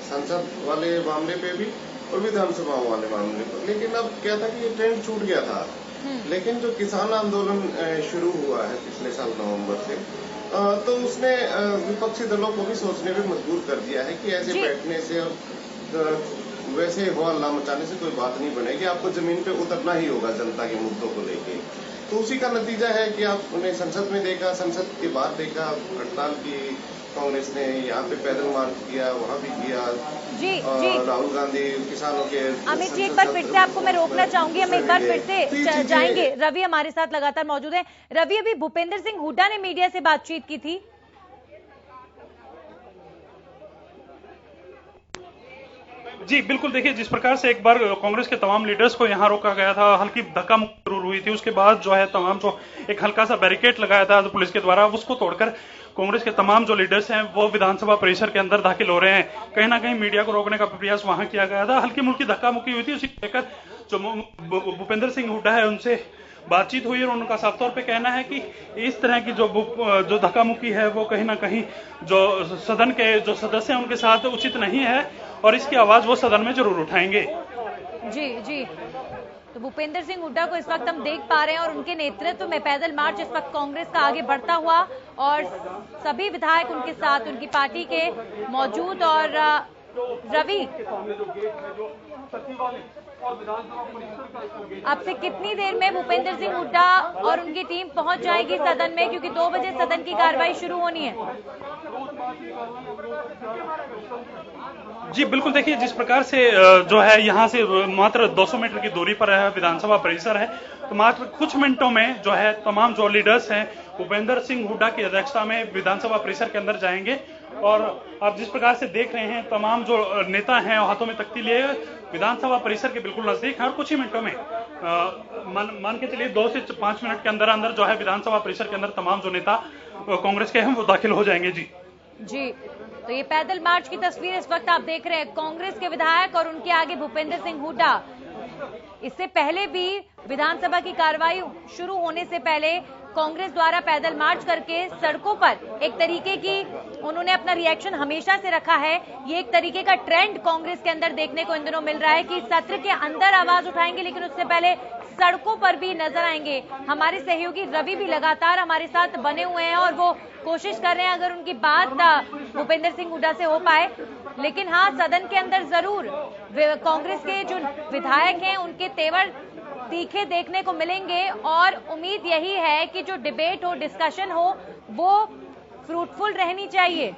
संसद वाले मामले पे भी और विधानसभा वाले मामले पर। लेकिन अब क्या था कि ये ट्रेंड छूट गया था। लेकिन जो किसान आंदोलन शुरू हुआ है पिछले साल नवंबर से, तो उसने विपक्षी दलों को भी सोचने पे मजबूर कर दिया है कि ऐसे बैठने से और वैसे हो हल्ला मचाने से कोई बात नहीं बनेगी, आपको जमीन पे उतरना ही होगा जनता के मुद्दों को लेके। तो उसी का नतीजा है कि आपने संसद में देखा, संसद के बाहर देखा, हड़ताल की कांग्रेस ने, यहाँ पे पैदल मार्च किया, वहाँ भी किया। जी राहुल गांधी किसानों के। अमित जी, एक बार फिर से आपको मैं रोकना चाहूंगी, हम एक बार फिर से जाएंगे। रवि हमारे साथ लगातार मौजूद हैं। रवि, अभी भूपेंद्र सिंह हुड्डा ने मीडिया से बातचीत की थी। जी बिल्कुल, देखिए जिस प्रकार से एक बार कांग्रेस के तमाम लीडर्स को यहाँ रोका गया था, हल्की धक्का मुक्की जरूर हुई थी, उसके बाद जो है तमाम जो एक हल्का सा बैरिकेड लगाया था पुलिस के द्वारा, उसको तोड़कर कांग्रेस के तमाम जो लीडर्स हैं वो विधानसभा परिसर के अंदर दाखिल हो रहे हैं। कहीं ना कहीं मीडिया को रोकने का प्रयास वहां किया गया था, हल्की मुल्की धक्का मुक्की हुई थी। उसी को लेकर जो भूपेंद्र सिंह हुड्डा है उनसे बातचीत हुई, और उनका साफ तौर पे कहना है कि इस तरह की जो धक्का मुक्की है वो कहीं ना कहीं जो सदन के जो सदस्य हैं उनके साथ उचित नहीं है, और इसकी आवाज वो सदन में जरूर उठाएंगे। जी तो भूपेंद्र सिंह हुड्डा को इस वक्त हम देख पा रहे हैं, और उनके नेतृत्व में पैदल मार्च इस वक्त कांग्रेस का आगे बढ़ता हुआ, और सभी विधायक उनके साथ उनकी पार्टी के मौजूद। और रवि, आपसे कितनी देर में भूपेंद्र सिंह हुड्डा और उनकी टीम पहुंच जाएगी सदन में, क्योंकि 2 बजे सदन की कार्रवाई शुरू होनी है? जी बिल्कुल, देखिए जिस प्रकार से जो है यहाँ से मात्र 200 मीटर की दूरी पर है विधानसभा परिसर है, तो मात्र कुछ मिनटों में जो है तमाम जो लीडर्स हैं भूपेंद्र सिंह हुड्डा की अध्यक्षता में विधानसभा परिसर के अंदर जाएंगे। और आप जिस प्रकार से देख रहे हैं तमाम जो नेता हैं हाथों में तख्ती लिए विधानसभा परिसर के बिल्कुल नजदीक हैं, और कुछ ही मिनटों में मान के चलिए 2 से 5 मिनट के अंदर अंदर जो है विधानसभा परिसर के अंदर तमाम जो नेता कांग्रेस के हैं वो दाखिल हो जाएंगे। जी तो ये पैदल मार्च की तस्वीर इस वक्त आप देख रहे हैं, कांग्रेस के विधायक और उनके आगे भूपेंद्र सिंह हुड्डा। इससे पहले भी विधानसभा की कार्रवाई शुरू होने से पहले कांग्रेस द्वारा पैदल मार्च करके सड़कों पर एक तरीके की उन्होंने अपना रिएक्शन हमेशा से रखा है। ये एक तरीके का ट्रेंड कांग्रेस के अंदर देखने को इन दिनों मिल रहा है कि सत्र के अंदर आवाज उठाएंगे, लेकिन उससे पहले सड़कों पर भी नजर आएंगे। हमारे सहयोगी रवि भी लगातार हमारे साथ बने हुए हैं और वो कोशिश कर रहे हैं अगर उनकी बात भूपेंद्र सिंह हुड्डा से हो पाए। लेकिन हाँ, सदन के अंदर जरूर कांग्रेस के जो विधायक हैं उनके तेवर तीखे देखने को मिलेंगे और उम्मीद यही है कि जो डिबेट हो, डिस्कशन हो, वो फ्रूटफुल रहनी चाहिए।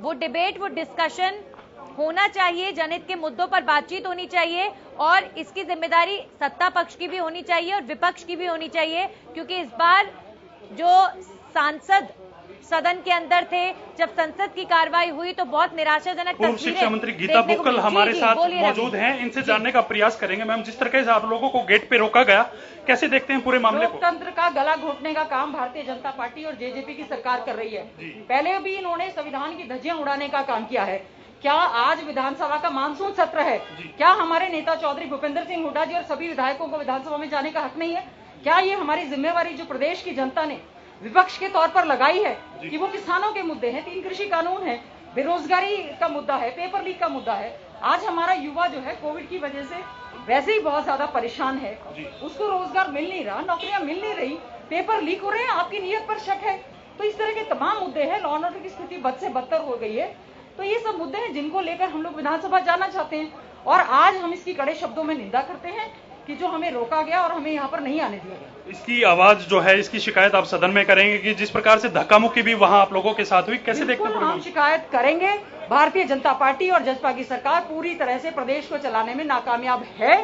वो डिबेट, वो डिस्कशन होना चाहिए, जनहित के मुद्दों पर बातचीत होनी चाहिए और इसकी जिम्मेदारी सत्ता पक्ष की भी होनी चाहिए और विपक्ष की भी होनी चाहिए, क्योंकि इस बार जो सांसद सदन के अंदर थे, जब संसद की कार्रवाई हुई तो बहुत निराशाजनक पूर्व शिक्षा मंत्री गीता बुक्कल हमारे साथ मौजूद हैं। इनसे जानने का प्रयास करेंगे। मैम, जिस तरह से आप लोगों को गेट पे रोका गया, कैसे देखते हैं पूरे मामले को? लोकतंत्र का गला घोटने का काम भारतीय जनता पार्टी और जेजेपी की सरकार कर रही है। पहले भी इन्होंने संविधान की धज्जियां उड़ाने का काम किया है। क्या आज विधानसभा का मानसून सत्र है? क्या हमारे नेता चौधरी भूपेंद्र सिंह हुड्डा जी और सभी विधायकों को विधानसभा में जाने का हक नहीं है? क्या ये हमारी जिम्मेवारी जो प्रदेश की जनता ने विपक्ष के तौर पर लगाई है कि वो किसानों के मुद्दे हैं, 3 कृषि कानून है, बेरोजगारी का मुद्दा है, पेपर लीक का मुद्दा है। आज हमारा युवा जो है कोविड की वजह से वैसे ही बहुत ज्यादा परेशान है, उसको रोजगार मिल नहीं रहा, नौकरियां मिल नहीं रही, पेपर लीक हो रहे हैं, आपकी नीयत पर शक है। तो इस तरह के तमाम मुद्दे हैं। लॉ एंड ऑर्डर की स्थिति बद से बदतर हो गई है। तो ये सब मुद्दे हैं जिनको लेकर हम लोग विधानसभा जाना चाहते हैं और आज हम इसकी कड़े शब्दों में निंदा करते हैं कि जो हमें रोका गया और हमें यहाँ पर नहीं आने दिया गया। इसकी आवाज जो है, इसकी शिकायत आप सदन में करेंगे कि जिस प्रकार से धक्का मुक्की भी वहां आप लोगों के साथ हुई, कैसे देखते हैं? हम शिकायत करेंगे। भारतीय जनता पार्टी और जसपा की सरकार पूरी तरह से प्रदेश को चलाने में नाकामयाब है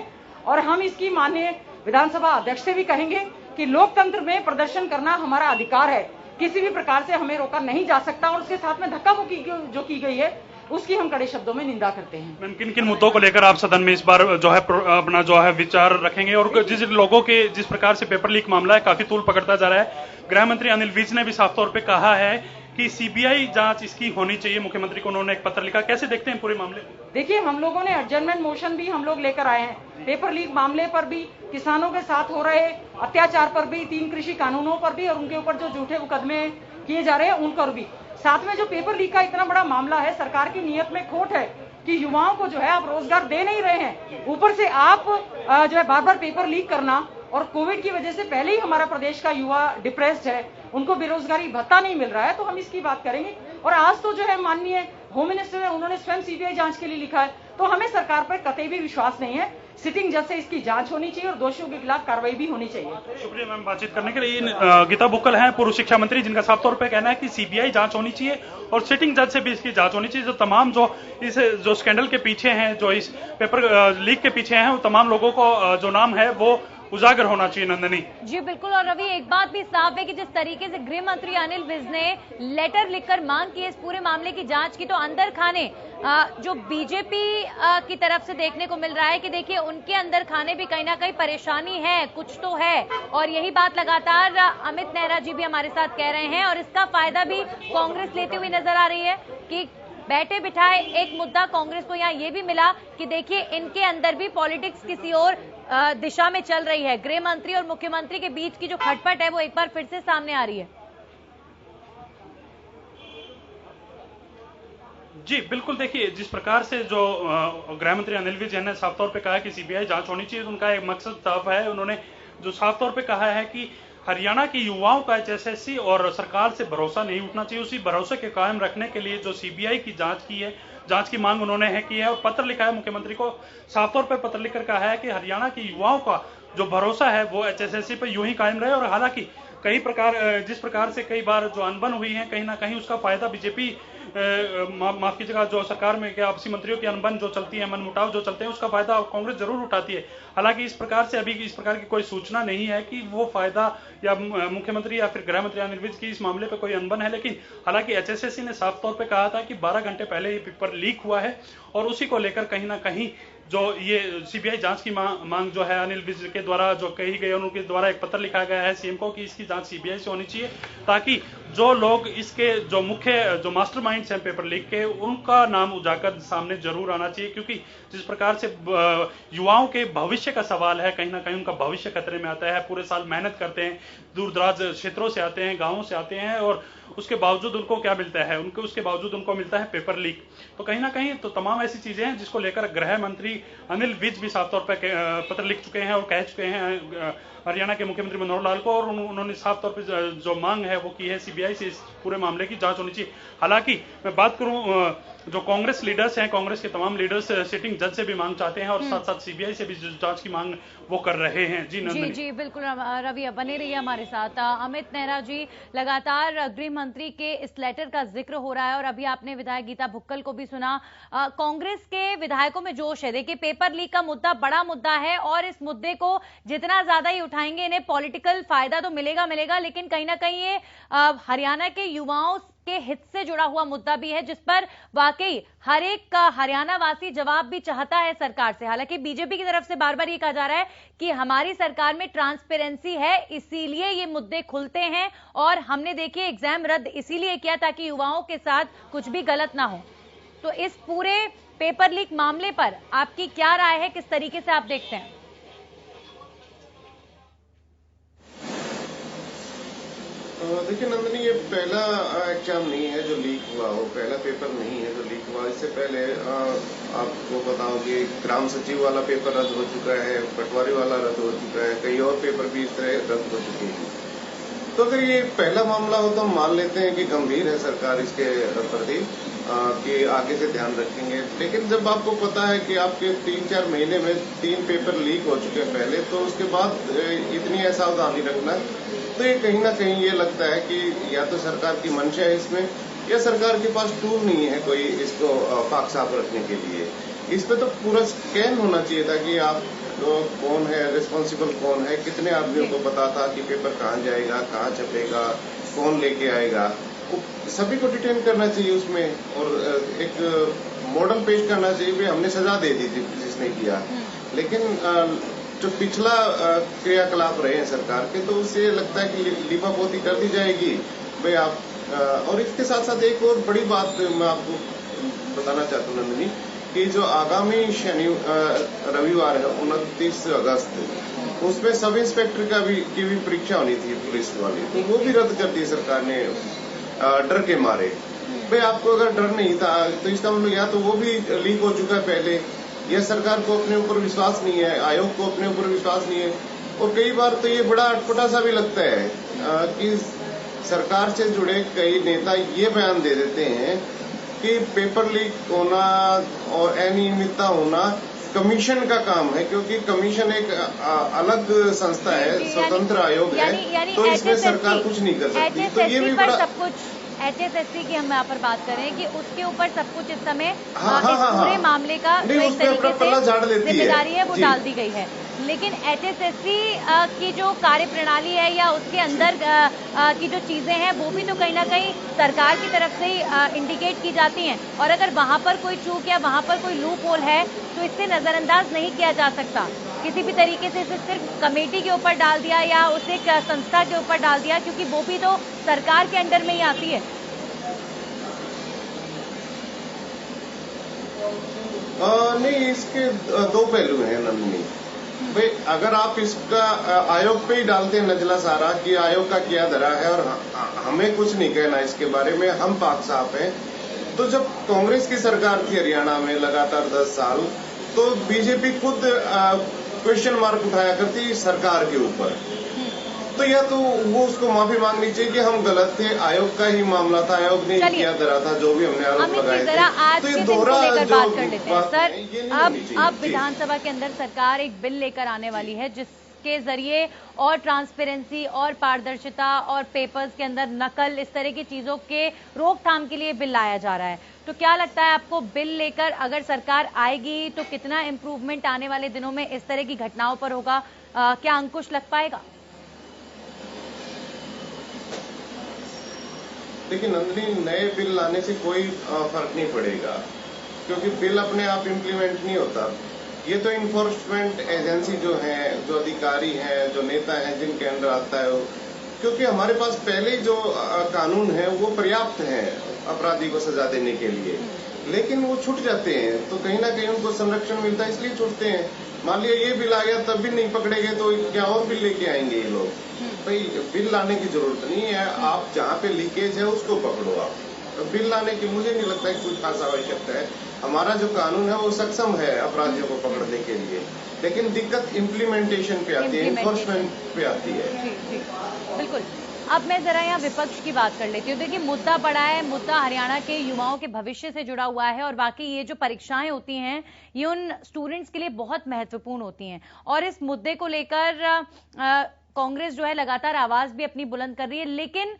और हम इसकी माननीय विधानसभा अध्यक्ष से भी कहेंगे कि लोकतंत्र में प्रदर्शन करना हमारा अधिकार है, किसी भी प्रकार से हमें रोका नहीं जा सकता और उसके साथ में धक्का मुक्की जो की गई है उसकी हम कड़े शब्दों में निंदा करते हैं। किन किन मुद्दों को लेकर आप सदन में इस बार जो है अपना जो है विचार रखेंगे और जिस लोगों के जिस प्रकार से पेपर लीक मामला है काफी तूल पकड़ता जा रहा है, गृह मंत्री अनिल विज ने भी साफ तौर पे कहा है कि सीबीआई जांच इसकी होनी चाहिए। मुख्यमंत्री को उन्होंने एक पत्र लिखा, कैसे देखते हैं पूरे मामले? देखिए, हम लोगों ने एडजर्नमेंट मोशन भी हम लोग लेकर आए हैं। पेपर लीक मामले पर भी, किसानों के साथ हो रहे अत्याचार पर भी, 3 कृषि कानूनों पर भी और उनके ऊपर जो झूठे मुकदमे किए जा रहे हैं उन पर भी। साथ में जो पेपर लीक का इतना बड़ा मामला है, सरकार की नीयत में खोट है कि युवाओं को जो है आप रोजगार दे नहीं रहे हैं, ऊपर से आप जो है बार बार पेपर लीक करना और कोविड की वजह से पहले ही हमारा प्रदेश का युवा डिप्रेस्ड है, उनको बेरोजगारी भत्ता नहीं मिल रहा है। तो हम इसकी बात करेंगे और आज तो जो है माननीय होम मिनिस्टर है, उन्होंने स्वयं सीबीआई जांच के लिए लिखा है। तो हमें सरकार पर कतई भी विश्वास नहीं है। सिटिंग जज से इसकी जांच होनी चाहिए और दोषियों के खिलाफ कार्रवाई भी होनी चाहिए। शुक्रिया मैम बातचीत करने के लिए। गीता बुक्कल हैं, पूर्व शिक्षा मंत्री, जिनका साफ तौर पे कहना है कि सीबीआई जांच होनी चाहिए और सिटिंग जज से भी इसकी जांच होनी चाहिए। जो तमाम जो स्कैंडल के पीछे हैं, जो इस पेपर लीक के पीछे हैं, वो तमाम लोगों को जो नाम है वो उजागर होना चाहिए। नंदनी जी बिल्कुल। और रवि, एक बात भी साफ है कि जिस तरीके से गृह मंत्री अनिल विज ने लेटर लिखकर मांग की इस पूरे मामले की जांच की, तो अंदर खाने जो बीजेपी की तरफ से देखने को मिल रहा है कि देखिए उनके अंदर खाने भी कहीं ना कहीं परेशानी है, कुछ तो है। और यही बात लगातार अमित नेहरा जी भी हमारे साथ कह रहे हैं और इसका फायदा भी कांग्रेस लेती हुई नजर आ रही है कि बैठे बिठाए एक मुद्दा कांग्रेस को यहाँ ये भी मिला कि देखिए इनके अंदर भी पॉलिटिक्स किसी और दिशा में चल रही है। गृह मंत्री और मुख्यमंत्री के बीच की जो खटपट है वो एक बार फिर से सामने आ रही है। जी बिल्कुल। देखिए, जिस प्रकार से जो गृह मंत्री अनिल विज ने साफ तौर पे कहा है कि सीबीआई जांच होनी चाहिए, उनका एक मकसद साफ है। उन्होंने जो साफ तौर पे कहा है कि हरियाणा के युवाओं का एचएसएससी और सरकार से भरोसा नहीं उठना चाहिए। उसी भरोसे के कायम रखने के लिए जो सीबीआई की जांच की है, जांच की मांग उन्होंने की है और पत्र लिखा है मुख्यमंत्री को। साफ तौर पर पत्र लिखकर कहा है कि हरियाणा के युवाओं का जो भरोसा है वो एचएसएससी पर यूं ही कायम रहे। और हालांकि कई प्रकार जिस प्रकार से कई बार जो अनबन हुई है, कहीं ना कहीं उसका फायदा बीजेपी माफ कीजिएगा जो सरकार में के आपसी मंत्रियों की अनबन जो चलती है, मनमुटाव जो चलते हैं, उसका फायदा कांग्रेस जरूर उठाती है। हालांकि इस प्रकार से अभी इस प्रकार की कोई सूचना नहीं है कि वो फायदा या मुख्यमंत्री या फिर गृह मंत्री अनिल विज की इस मामले पे कोई अनबन है। लेकिन हालांकि एचएसएससी ने साफ तौर पे कहा था कि 12 घंटे पहले ये पेपर लीक हुआ है और उसी को लेकर कहीं ना कहीं जो ये सीबीआई जांच की मांग जो है अनिल विज के द्वारा जो कही गई, उनके द्वारा एक पत्र लिखा गया है सीएम को कि इसकी जांच सीबीआई से होनी चाहिए, ताकि जो लोग इसके जो मुख्य जो मास्टरमाइंड्स हैं पेपर लीक के, उनका नाम उजागर सामने जरूर आना चाहिए। क्योंकि जिस प्रकार से युवाओं के भविष्य का सवाल है, कहीं ना कहीं उनका भविष्य खतरे में आता है। पूरे साल मेहनत करते हैं, दूर दराज क्षेत्रों से आते हैं, गाँवों से आते हैं और उसके बावजूद उनको क्या मिलता है, उसके बावजूद उनको मिलता है पेपर लीक। तो कहीं ना कहीं तो तमाम ऐसी चीजें हैं जिसको लेकर गृह मंत्री अनिल विज भी साफ तौर पर पत्र लिख चुके हैं और कह चुके हैं हरियाणा के मुख्यमंत्री मनोहर लाल को, और उन्होंने साफ तौर पर जो मांग है वो की है सीबीआई से इस पूरे मामले की जांच होनी चाहिए। हालांकि मैं बात करूं, जो कांग्रेस लीडर्स हैं, कांग्रेस के तमाम लीडर्स सिटिंग जज से भी मांग चाहते हैं और साथ साथ सीबीआई से भी जांच की मांग वो कर रहे हैं। जी नंदनी। जी बिल्कुल रवि, बने रहिए हमारे साथ। अमित नेहरा जी, लगातार गृह मंत्री के इस लेटर का जिक्र हो रहा है और अभी आपने विधायक गीता भुक्कल को भी सुना। कांग्रेस के विधायकों में जोश है। देखिए, पेपर लीक का मुद्दा बड़ा मुद्दा है और इस मुद्दे को जितना ज्यादा ही उठाएंगे इन्हें पॉलिटिकल फायदा तो मिलेगा, लेकिन कहीं ना कहीं ये हरियाणा के युवाओं के हित से जुड़ा हुआ मुद्दा भी है, जिस पर वाकई हर एक हरियाणा वासी जवाब भी चाहता है सरकार से। हालांकि बीजेपी की तरफ से बार बार ये कहा जा रहा है कि हमारी सरकार में ट्रांसपेरेंसी है, इसीलिए ये मुद्दे खुलते हैं, और हमने देखिए एग्जाम रद्द इसीलिए किया ताकि युवाओं के साथ कुछ भी गलत ना हो। तो इस पूरे पेपर लीक मामले पर आपकी क्या राय है, किस तरीके से आप देखते हैं? देखिए नंदनी, ये पहला एग्जाम नहीं है जो लीक हुआ हो, पहला पेपर नहीं है जो लीक हुआ। इससे पहले आपको बताऊं कि ग्राम सचिव वाला पेपर रद्द हो चुका है, पटवारी वाला रद्द हो चुका है, कई और पेपर भी इस तरह रद्द हो चुके हैं। तो अगर ये पहला मामला हो तो हम मान लेते हैं कि गंभीर है सरकार इसके प्रति, कि आगे से ध्यान रखेंगे। लेकिन जब आपको पता है कि आपके 3-4 महीने में 3 पेपर लीक हो चुके हैं पहले, तो उसके बाद इतनी असावधानी रखना, तो ये कहीं ना कहीं ये लगता है कि या तो सरकार की मंशा है इसमें, या सरकार के पास टूल नहीं है कोई इसको पाक साफ रखने के लिए। इस पे तो पूरा स्कैन होना चाहिए था कि आप कौन है, रिस्पॉन्सिबल कौन है, कितने आदमियों को पता था कि पेपर कहाँ जाएगा, कहाँ छपेगा, कौन लेके आएगा, सभी को डिटेन करना चाहिए उसमें, और एक मॉडल पेश करना चाहिए। भी हमने सजा दे दी थी जिसने किया, लेकिन जो पिछला क्रियाकलाप रहे हैं सरकार के, तो उससे लगता है कि लिपापोती कर दी जाएगी भाई आप। और इसके साथ साथ एक और बड़ी बात मैं आपको बताना चाहता हूँ नंदिनी, कि जो आगामी रविवार है 29 अगस्त, उसमें सब इंस्पेक्टर की भी परीक्षा होनी थी पुलिस वाली, तो वो भी रद्द कर दी सरकार ने डर के मारे। भाई आपको अगर डर नहीं था तो इसका मतलब या तो वो भी लीक हो चुका है पहले, या सरकार को अपने ऊपर विश्वास नहीं है, आयोग को अपने ऊपर विश्वास नहीं है। और कई बार तो ये बड़ा अटपटा सा भी लगता है कि सरकार से जुड़े कई नेता ये बयान दे देते हैं कि पेपर लीक होना और अनियमितता होना कमीशन का काम है, क्योंकि कमीशन एक अलग संस्था है, स्वतंत्र आयोग है, तो इसमें सरकार कुछ नहीं कर सकती। तो ये भी बड़ा सब कुछ HSSC की हम यहाँ पर बात करें कि उसके ऊपर सब कुछ इस समय इस पूरे मामले का जो एक तरीके से जिम्मेदारी है वो डाल दी गई है। लेकिन HSSC की जो कार्य प्रणाली है या उसके अंदर की जो चीजें हैं वो भी तो कहीं ना कहीं सरकार की तरफ से ही इंडिकेट की जाती हैं, और अगर वहां पर कोई चूक या वहां पर कोई लूप होल है तो इससे नजरअंदाज नहीं किया जा सकता। किसी भी तरीके से इसे सिर्फ कमेटी के ऊपर डाल दिया या उसे एक संस्था के ऊपर डाल दिया, क्योंकि वो भी तो सरकार के अंडर में ही आती है। नहीं, इसके दो पहलू हैं नंदिनी भाई। अगर आप इसका आयोग पे ही डालते हैं नजला सारा कि आयोग का क्या धरा है और हमें कुछ नहीं कहना इसके बारे में, हम पाक साफ हैं, तो जब कांग्रेस की सरकार थी हरियाणा में लगातार 10 साल, तो बीजेपी खुद क्वेश्चन मार्क उठाया करती सरकार के ऊपर। तो या तो वो उसको माफी मांगनी चाहिए कि हम गलत थे, आयोग का ही मामला था, आयोग ने किया धरा था जो भी हमने आरोप लगाए थे। आज तो के ये दिन को लेकर बात कर लेते हैं सर। अब विधानसभा के अंदर सरकार एक बिल लेकर आने वाली है जिसके जरिए और ट्रांसपेरेंसी और पारदर्शिता और पेपर्स के अंदर नकल, इस तरह की चीजों के रोकथाम के लिए बिल लाया जा रहा है। तो क्या लगता है आपको, बिल लेकर अगर सरकार आएगी तो कितना इंप्रूवमेंट आने वाले दिनों में इस तरह की घटनाओं पर होगा? क्या अंकुश लग पाएगा? देखिए नंदिनी, नए बिल लाने से कोई फर्क नहीं पड़ेगा, क्योंकि बिल अपने आप इम्प्लीमेंट नहीं होता। ये तो इन्फोर्समेंट एजेंसी जो है, जो अधिकारी हैं, जो नेता हैं, जिनके अंडर आता है, क्योंकि हमारे पास पहले जो कानून है वो पर्याप्त है अपराधी को सजा देने के लिए, लेकिन वो छूट जाते हैं, तो कहीं ना कहीं उनको संरक्षण मिलता है, इसलिए छूटते हैं। मान लिया ये बिल आ गया तब भी नहीं पकड़े गए तो क्या और बिल लेके आएंगे ये लोग? भाई बिल लाने की जरूरत नहीं है, आप जहाँ पे लीकेज है उसको पकड़ो। आप बिल लाने की मुझे नहीं लगता कि कुछ खास आवश्यकता है। हमारा जो कानून है वो सक्षम है अपराधियों को पकड़ने के लिए, लेकिन दिक्कत इम्प्लीमेंटेशन पे आती है, इन्फोर्समेंट पे आती है। जी जी बिल्कुल। अब मैं जरा यहाँ विपक्ष की बात कर लेती हूँ। देखिए, मुद्दा बड़ा है, मुद्दा हरियाणा के युवाओं के भविष्य से जुड़ा हुआ है और वाकई ये जो परीक्षाएं होती हैं ये उन स्टूडेंट्स के लिए बहुत महत्वपूर्ण होती हैं और इस मुद्दे को लेकर कांग्रेस जो है लगातार आवाज भी अपनी बुलंद कर रही है, लेकिन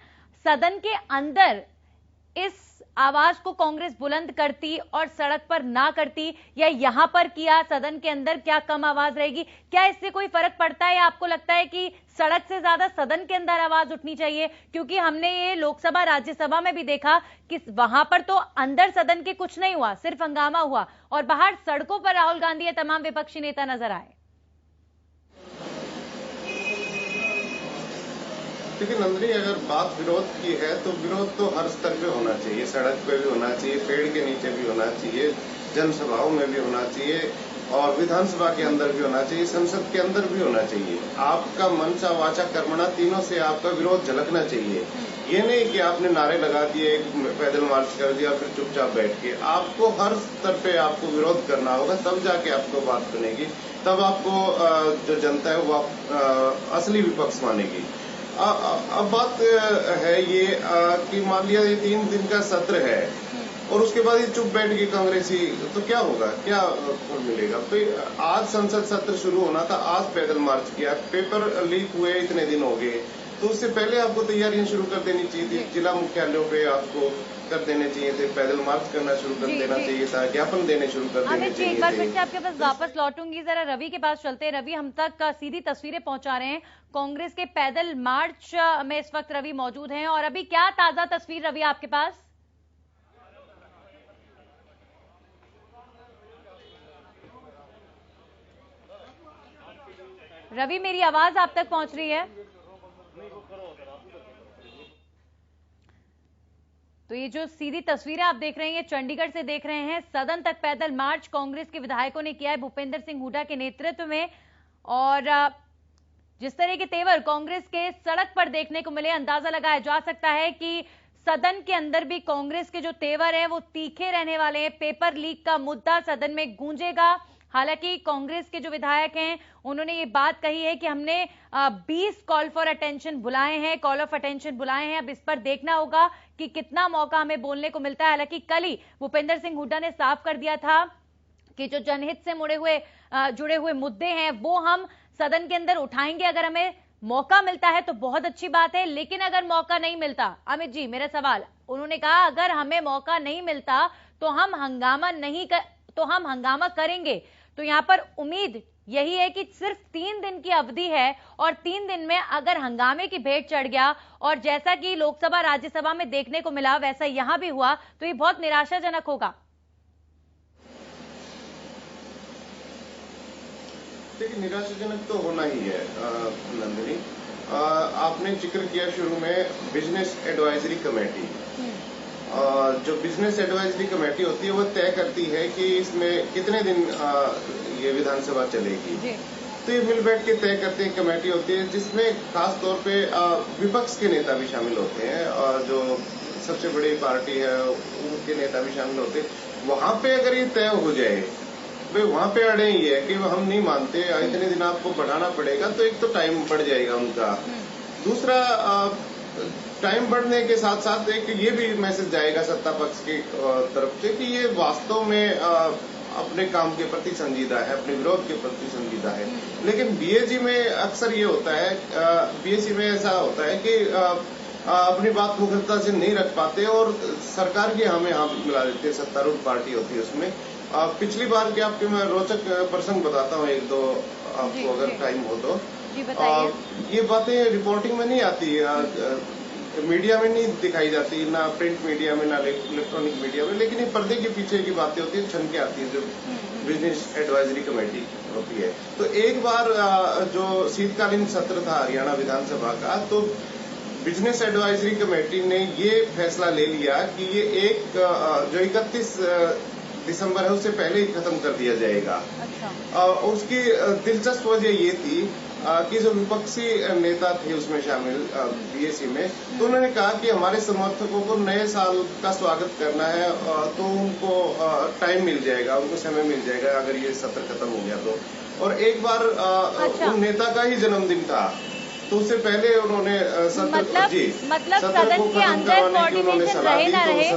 सदन के अंदर इस आवाज को कांग्रेस बुलंद करती और सड़क पर ना करती या यहां पर किया सदन के अंदर, क्या कम आवाज रहेगी? क्या इससे कोई फर्क पड़ता है या आपको लगता है कि सड़क से ज्यादा सदन के अंदर आवाज उठनी चाहिए? क्योंकि हमने ये लोकसभा राज्यसभा में भी देखा कि वहां पर तो अंदर सदन के कुछ नहीं हुआ, सिर्फ हंगामा हुआ और बाहर सड़कों पर राहुल गांधी या तमाम विपक्षी नेता नजर आए। लेकिन नंदनी, अगर बात विरोध की है तो विरोध तो हर स्तर पे होना चाहिए, सड़क पे भी होना चाहिए, पेड़ के नीचे भी होना चाहिए, जनसभाओं में भी होना चाहिए और विधानसभा के अंदर भी होना चाहिए, संसद के अंदर भी होना चाहिए। आपका मनसा वाचा कर्मणा तीनों से आपका विरोध झलकना चाहिए। ये नहीं कि आपने नारे लगा दिए, पैदल मार्च कर दिया फिर चुपचाप बैठ के। आपको हर स्तर पे आपको विरोध करना होगा, तब जाके आपको बात बनेगी, तब आपको जो जनता है वो असली विपक्ष मानेगी। अब बात है ये कि मान लिया ये 3 दिन का सत्र है और उसके बाद ये चुप बैठ गई कांग्रेसी, तो क्या होगा, क्या फल मिलेगा? तो आज संसद सत्र शुरू होना था, आज पैदल मार्च किया, पेपर लीक हुए इतने दिन हो गए, तो उससे पहले आपको तैयारियां शुरू कर देनी चाहिए थी। जिला मुख्यालयों पे आपको कर देने चाहिए थे, पैदल मार्च करना शुरू कर देना चाहिए था, ज्ञापन देने शुरू कर देने चाहिए थे। एक बार फिर से आपके पास वापस लौटूंगी, जरा रवि के पास चलते हैं। रवि, हम तक सीधी तस्वीरें पहुंचा रहे हैं कांग्रेस के पैदल मार्च में। इस वक्त रवि मौजूद हैं और अभी क्या ताजा तस्वीर रवि आपके पास? रवि, मेरी आवाज आप तक पहुंच रही है? तो ये जो सीधी तस्वीरें आप देख रहे हैं, चंडीगढ़ से देख रहे हैं। सदन तक पैदल मार्च कांग्रेस के विधायकों ने किया है भूपेंद्र सिंह हुड्डा के नेतृत्व में और जिस तरह के तेवर कांग्रेस के सड़क पर देखने को मिले, अंदाजा लगाया जा सकता है कि सदन के अंदर भी कांग्रेस के जो तेवर हैं वो तीखे रहने वाले हैं। पेपर लीक का मुद्दा सदन में गूंजेगा। हालांकि कांग्रेस के जो विधायक हैं उन्होंने ये बात कही है कि हमने 20 कॉल फॉर अटेंशन बुलाए हैं, कॉल ऑफ अटेंशन बुलाए हैं। अब इस पर देखना होगा कि कितना मौका हमें बोलने को मिलता है। हालांकि कल ही भूपेंद्र सिंह हुड्डा ने साफ कर दिया था कि जो जनहित से जुड़े हुए मुद्दे हैं वो हम सदन के अंदर उठाएंगे। अगर हमें मौका मिलता है तो बहुत अच्छी बात है, लेकिन अगर मौका नहीं मिलता, अमित जी मेरा सवाल, उन्होंने कहा अगर हमें मौका नहीं मिलता तो हम हंगामा करेंगे। तो यहां पर उम्मीद यही है कि सिर्फ 3 दिन की अवधि है और 3 दिन में अगर हंगामे की भेंट चढ़ गया और जैसा कि लोकसभा राज्यसभा में देखने को मिला वैसा यहां भी हुआ तो ये बहुत निराशाजनक होगा। देखिए, निराशाजनक तो होना ही है नंदिनी। आपने जिक्र किया शुरू में बिजनेस एडवाइजरी कमेटी। जो बिजनेस एडवाइजरी कमेटी होती है वो तय करती है कि इसमें कितने दिन ये विधानसभा चलेगी। तो ये मिल बैठ के तय करते हैं, कमेटी होती है जिसमें खास तौर पे विपक्ष के नेता भी शामिल होते हैं और जो सबसे बड़ी पार्टी है उनके नेता भी शामिल होते हैं। वहां पे अगर ये तय हो जाए, भाई वहां पे अड़े ही है कि हम नहीं मानते, इतने दिन आपको बढ़ाना पड़ेगा, तो एक तो टाइम बढ़ जाएगा उनका। दूसरा, टाइम बढ़ने के साथ साथ एक ये भी मैसेज जाएगा सत्ता पक्ष की तरफ से कि ये वास्तव में अपने काम के प्रति संजीदा है, अपने विरोध के प्रति संजीदा है। लेकिन बीएसी में अक्सर ये होता है, बीएसी में ऐसा होता है कि अपनी बात मुखरता से नहीं रख पाते और सरकार की हमें हाथ मिला देते हैं, सत्तारूढ़ पार्टी होती है उसमें। पिछली बार के आपके मैं रोचक प्रसंग बताता हूँ, 1-2 आपको अगर टाइम हो तो। ये बातें रिपोर्टिंग में नहीं आती, मीडिया में नहीं दिखाई जाती, ना प्रिंट मीडिया में ना इलेक्ट्रॉनिक मीडिया में, लेकिन ये पर्दे के पीछे की बातें होती है, छन के आती है जो बिजनेस एडवाइजरी कमेटी होती है। तो एक बार जो शीतकालीन सत्र था हरियाणा विधानसभा का, तो बिजनेस एडवाइजरी कमेटी ने ये फैसला ले लिया कि ये जो 31 दिसंबर है उससे पहले ही खत्म कर दिया जाएगा। अच्छा। उसकी दिलचस्प वजह ये थी कि जो विपक्षी नेता थे उसमें शामिल बीएसी में, तो उन्होंने कहा कि हमारे समर्थकों को नए साल का स्वागत करना है, तो उनको टाइम मिल जाएगा, उनको समय मिल जाएगा अगर ये सत्र खत्म हो गया तो। और एक बार उन नेता का ही जन्मदिन था, तो उससे पहले उन्होंने मतलब सदन के अंदर कोऑर्डिनेशन रहे ना रहे,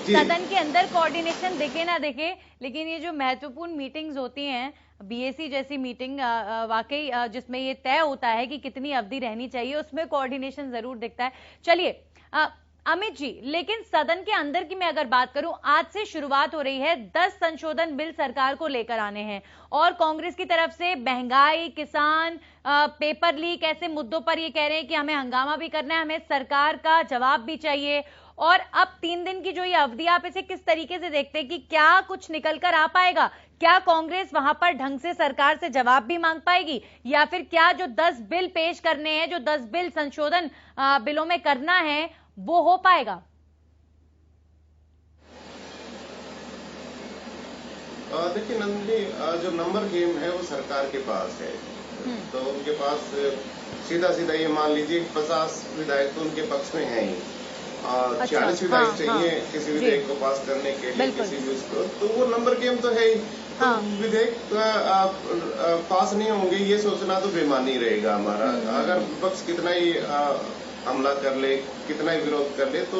सदन के अंदर कोऑर्डिनेशन दिखे ना दिखे, लेकिन ये जो महत्वपूर्ण मीटिंग्स होती हैं, बीएसी जैसी मीटिंग वाकई जिसमें ये तय होता है कि कितनी अवधि रहनी चाहिए, उसमें कोऑर्डिनेशन जरूर दिखता है। चलिए अमित जी, लेकिन सदन के अंदर की मैं अगर बात करूं, आज से शुरुआत हो रही है, 10 संशोधन बिल सरकार को लेकर आने हैं और कांग्रेस की तरफ से महंगाई, किसान, पेपर लीक ऐसे मुद्दों पर ये कह रहे हैं कि हमें हंगामा भी करना है, हमें सरकार का जवाब भी चाहिए। और अब 3 दिन की जो ये अवधि, आप इसे किस तरीके से देखते हैं कि क्या कुछ निकल कर आ पाएगा? क्या कांग्रेस वहां पर ढंग से सरकार से जवाब भी मांग पाएगी, या फिर क्या जो 10 बिल पेश करने हैं, जो 10 बिल संशोधन बिलों में करना है, वो हो पाएगा? देखिए नंदिनी, जो नंबर गेम है वो सरकार के पास है, तो उनके पास सीधा सीधा ये मान लीजिए 50 विधायक तो उनके पक्ष में है ही, 40 विधायक चाहिए किसी विधेयक को पास करने के लिए, किसी भी उसको, तो वो नंबर गेम तो है ही। तो विधेयक पास नहीं होंगे ये सोचना तो बेमानी रहेगा हमारा। अगर विपक्ष कितना ही हमला कर ले, कितना ही विरोध कर ले, तो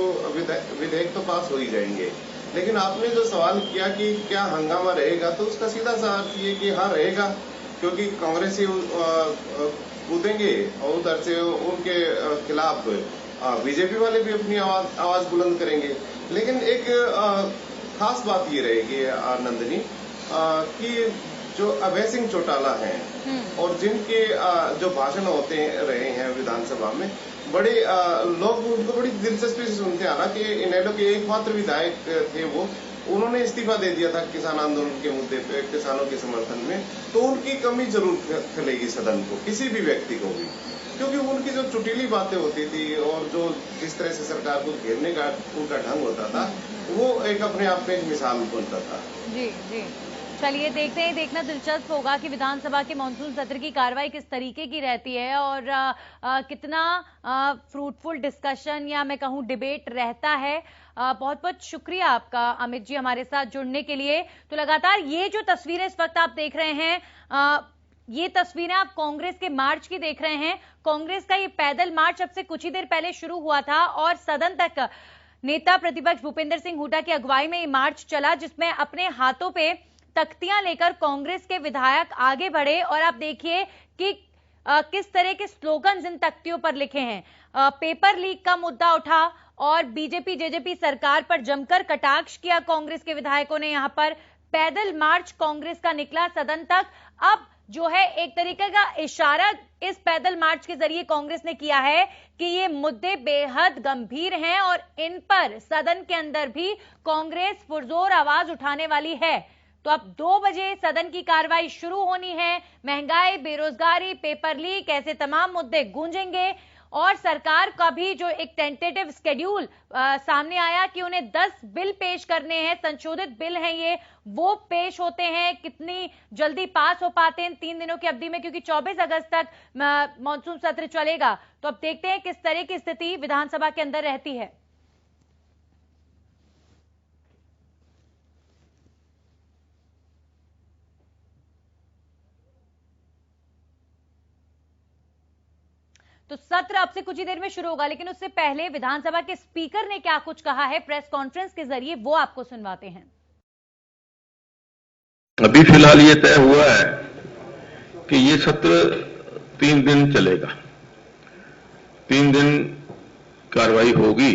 विधेयक तो पास हो ही जाएंगे। लेकिन आपने जो सवाल किया कि क्या हंगामा रहेगा, तो उसका सीधा सा अर्थ ये कि हाँ रहेगा, क्योंकि कांग्रेसी कूदेंगे और उधर से उनके खिलाफ बीजेपी वाले भी अपनी आवाज बुलंद करेंगे। लेकिन एक खास बात ये रहेगी नंदिनी, कि जो अभय सिंह चौटाला हैं और जिनके जो भाषण होते रहे हैं विधानसभा में, बड़े लोग उनको बड़ी दिलचस्पी से सुनते हैं। हालांकि इनेलो के एकमात्र विधायक थे वो, उन्होंने इस्तीफा दे दिया था किसान आंदोलन के मुद्दे पे, किसानों के समर्थन में, तो उनकी कमी जरूर खलेगी सदन को, किसी भी व्यक्ति को भी, क्योंकि उनकी जो चुटीली बातें होती थी और जो जिस तरह से सरकार को घेरने का उनका ढंग होता था, वो एक अपने आप में एक मिसाल बनता था। जी जी, चलिए देखते हैं, देखना दिलचस्प होगा कि विधानसभा के मानसून सत्र की कार्रवाई किस तरीके की रहती है और कितना फ्रूटफुल डिस्कशन या मैं कहूं डिबेट रहता है। बहुत बहुत शुक्रिया आपका अमित जी हमारे साथ जुड़ने के लिए। तो लगातार ये जो तस्वीरें इस वक्त आप देख रहे हैं, ये तस्वीरें आप कांग्रेस के मार्च की देख रहे हैं। कांग्रेस का ये पैदल मार्च अब से कुछ ही देर पहले शुरू हुआ था और सदन तक नेता प्रतिपक्ष भूपेंद्र सिंह हुड्डा की अगुवाई में ये मार्च चला, जिसमें अपने हाथों पे तख्तियां लेकर कांग्रेस के विधायक आगे बढ़े और आप देखिए कि किस तरह के स्लोगन्स इन तख्तियों पर लिखे हैं। पेपर लीक का मुद्दा उठा और बीजेपी जेजेपी सरकार पर जमकर कटाक्ष किया कांग्रेस के विधायकों ने। यहां पर पैदल मार्च कांग्रेस का निकला सदन तक। अब जो है एक तरीके का इशारा इस पैदल मार्च के जरिए कांग्रेस ने किया है कि ये मुद्दे बेहद गंभीर हैं और इन पर सदन के अंदर भी कांग्रेस पुरजोर आवाज उठाने वाली है। तो अब 2 बजे सदन की कार्रवाई शुरू होनी है। महंगाई, बेरोजगारी, पेपर लीक, ऐसे तमाम मुद्दे गूंजेंगे और सरकार का भी जो एक टेंटेटिव स्केड्यूल सामने आया कि उन्हें 10 बिल पेश करने हैं, संशोधित बिल हैं ये, वो पेश होते हैं। कितनी जल्दी पास हो पाते हैं 3 दिनों की अवधि में, क्योंकि 24 अगस्त तक मानसून सत्र चलेगा। तो अब देखते हैं किस तरह की स्थिति विधानसभा के अंदर रहती है। तो सत्र अब से कुछ ही देर में शुरू होगा, लेकिन उससे पहले विधानसभा के स्पीकर ने क्या कुछ कहा है प्रेस कॉन्फ्रेंस के जरिए, वो आपको सुनवाते हैं। अभी फिलहाल ये तय हुआ है कि ये सत्र 3 दिन चलेगा। 3 दिन कार्रवाई होगी।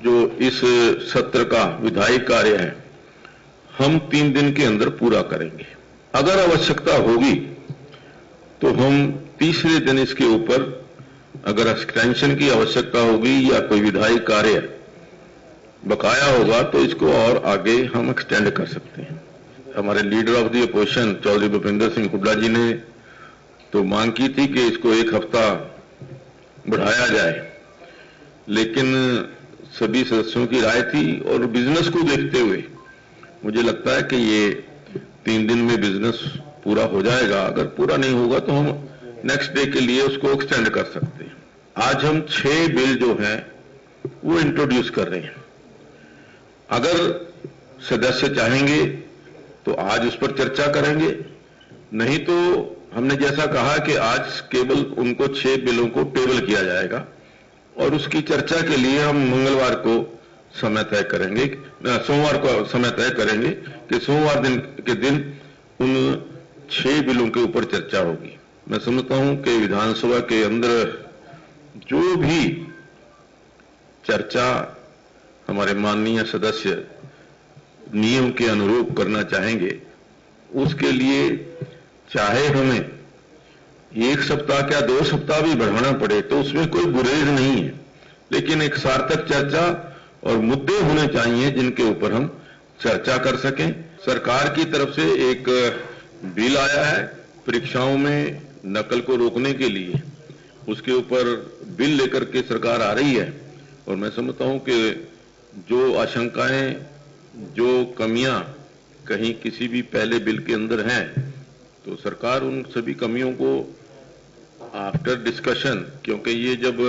जो इस सत्र का विधायी कार्य है, हम 3 दिन के अंदर पूरा करेंगे। अगर आवश्यकता होगी तो हम तीसरे दिन इसके ऊपर, अगर एक्सटेंशन की आवश्यकता होगी या कोई विधायी कार्य बकाया होगा, तो इसको और आगे हम एक्सटेंड कर सकते हैं। हमारे leader of the opposition Chaudhary Bhupinder Singh Hooda ji ने तो मांग की थी कि इसको 1 हफ्ता बढ़ाया जाए, लेकिन सभी सदस्यों की राय थी और बिजनेस को देखते हुए मुझे लगता है कि ये 3 दिन में बिजनेस पूरा हो जाएगा। अगर पूरा नहीं होगा तो हम नेक्स्ट डे के लिए उसको एक्सटेंड कर सकते हैं। आज हम 6 बिल जो हैं वो इंट्रोड्यूस कर रहे हैं। अगर सदस्य चाहेंगे तो आज उस पर चर्चा करेंगे, नहीं तो हमने जैसा कहा कि आज केवल उनको 6 बिलों को टेबल किया जाएगा और उसकी चर्चा के लिए हम मंगलवार को समय तय करेंगे, सोमवार को समय तय करेंगे कि सोमवार के दिन उन 6 बिलों के ऊपर चर्चा होगी। मैं समझता हूं कि विधानसभा के अंदर जो भी चर्चा हमारे माननीय सदस्य नियम के अनुरूप करना चाहेंगे, उसके लिए चाहे हमें 1 सप्ताह क्या 2 सप्ताह भी बढ़ाना पड़े तो उसमें कोई गुरेज नहीं है, लेकिन एक सार्थक चर्चा और मुद्दे होने चाहिए जिनके ऊपर हम चर्चा कर सकें। सरकार की तरफ से एक बिल आया है परीक्षाओं में नकल को रोकने के लिए, उसके ऊपर बिल लेकर के सरकार आ रही है और मैं समझता हूं कि जो आशंकाएं, जो कमियां कहीं किसी भी पहले बिल के अंदर हैं, तो सरकार उन सभी कमियों को आफ्टर डिस्कशन, क्योंकि ये जब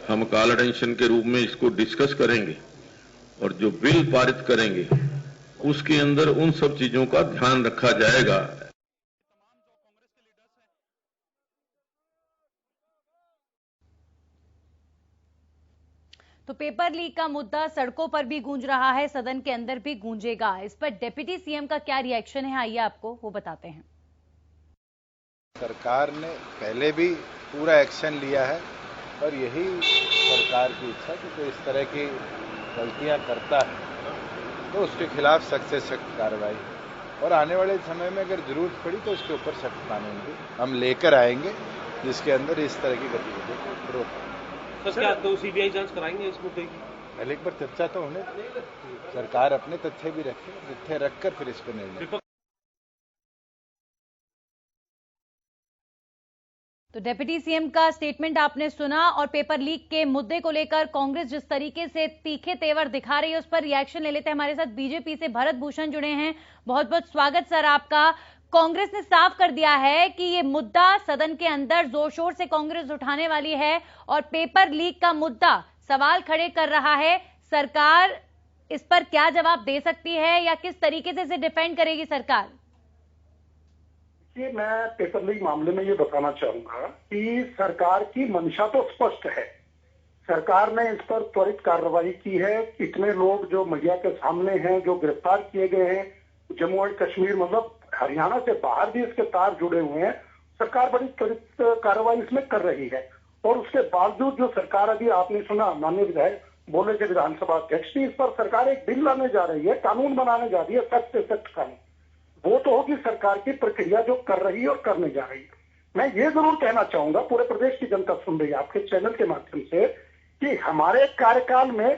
हम कॉल अटेंशन के रूप में इसको डिस्कस करेंगे और जो बिल पारित करेंगे उसके अंदर उन सब चीजों का ध्यान रखा जाएगा। तो पेपर लीक का मुद्दा सड़कों पर भी गूंज रहा है, सदन के अंदर भी गूंजेगा। इस पर डिप्टी सीएम का क्या रिएक्शन है, आइए आपको वो बताते हैं। सरकार ने पहले भी पूरा एक्शन लिया है और यही सरकार की इच्छा कि कोई इस तरह की गलतियां करता है तो उसके खिलाफ सख्त से सख्त कार्रवाई, और आने वाले समय में अगर जरूरत पड़ी तो उसके ऊपर सख्त कानून भी हम लेकर आएंगे जिसके अंदर इस तरह की गतिविधियों को रोक। सर क्या तो सीबीआई जांच कराएंगे इस मुद्दे की? पहले एक बार चर्चा तो होने, सरकार अपने तथ्य भी रखे, तथ्य रखकर फिर इस पर निर्णय। तो डिप्टी सीएम का स्टेटमेंट आपने सुना और पेपर लीक के मुद्दे को लेकर कांग्रेस जिस तरीके से तीखे तेवर दिखा रही है उस पर रिएक्शन ले लेते हैं। हमारे साथ बीजेपी से भरत भूषण जुड़े हैं, बहुत बहुत स्वागत सर आपका। कांग्रेस ने साफ कर दिया है कि ये मुद्दा सदन के अंदर जोर शोर से कांग्रेस उठाने वाली है और पेपर लीक का मुद्दा सवाल खड़े कर रहा है। सरकार इस पर क्या जवाब दे सकती है या किस तरीके से इसे डिफेंड करेगी सरकार? ये मैं पेपर लीक मामले में ये बताना चाहूंगा कि सरकार की मंशा तो स्पष्ट है। सरकार ने इस पर त्वरित कार्रवाई की है। इतने लोग जो मीडिया के सामने हैं, जो गिरफ्तार किए गए हैं, जम्मू और कश्मीर मतलब हरियाणा से बाहर भी इसके तार जुड़े हुए हैं। सरकार बड़ी त्वरित कार्रवाई इसमें कर रही है और उसके बावजूद जो सरकार, अभी आपने सुना माननीय विधायक बोले थे विधानसभा अध्यक्ष की, इस पर सरकार एक बिल लाने जा रही है, कानून बनाने जा रही है, सख्त से सख्त कानून। वो तो होगी सरकार की प्रक्रिया जो कर रही है और करने जा रही है। मैं ये जरूर कहना चाहूंगा, पूरे प्रदेश की जनता सुन रही है आपके चैनल के माध्यम से, कि हमारे कार्यकाल में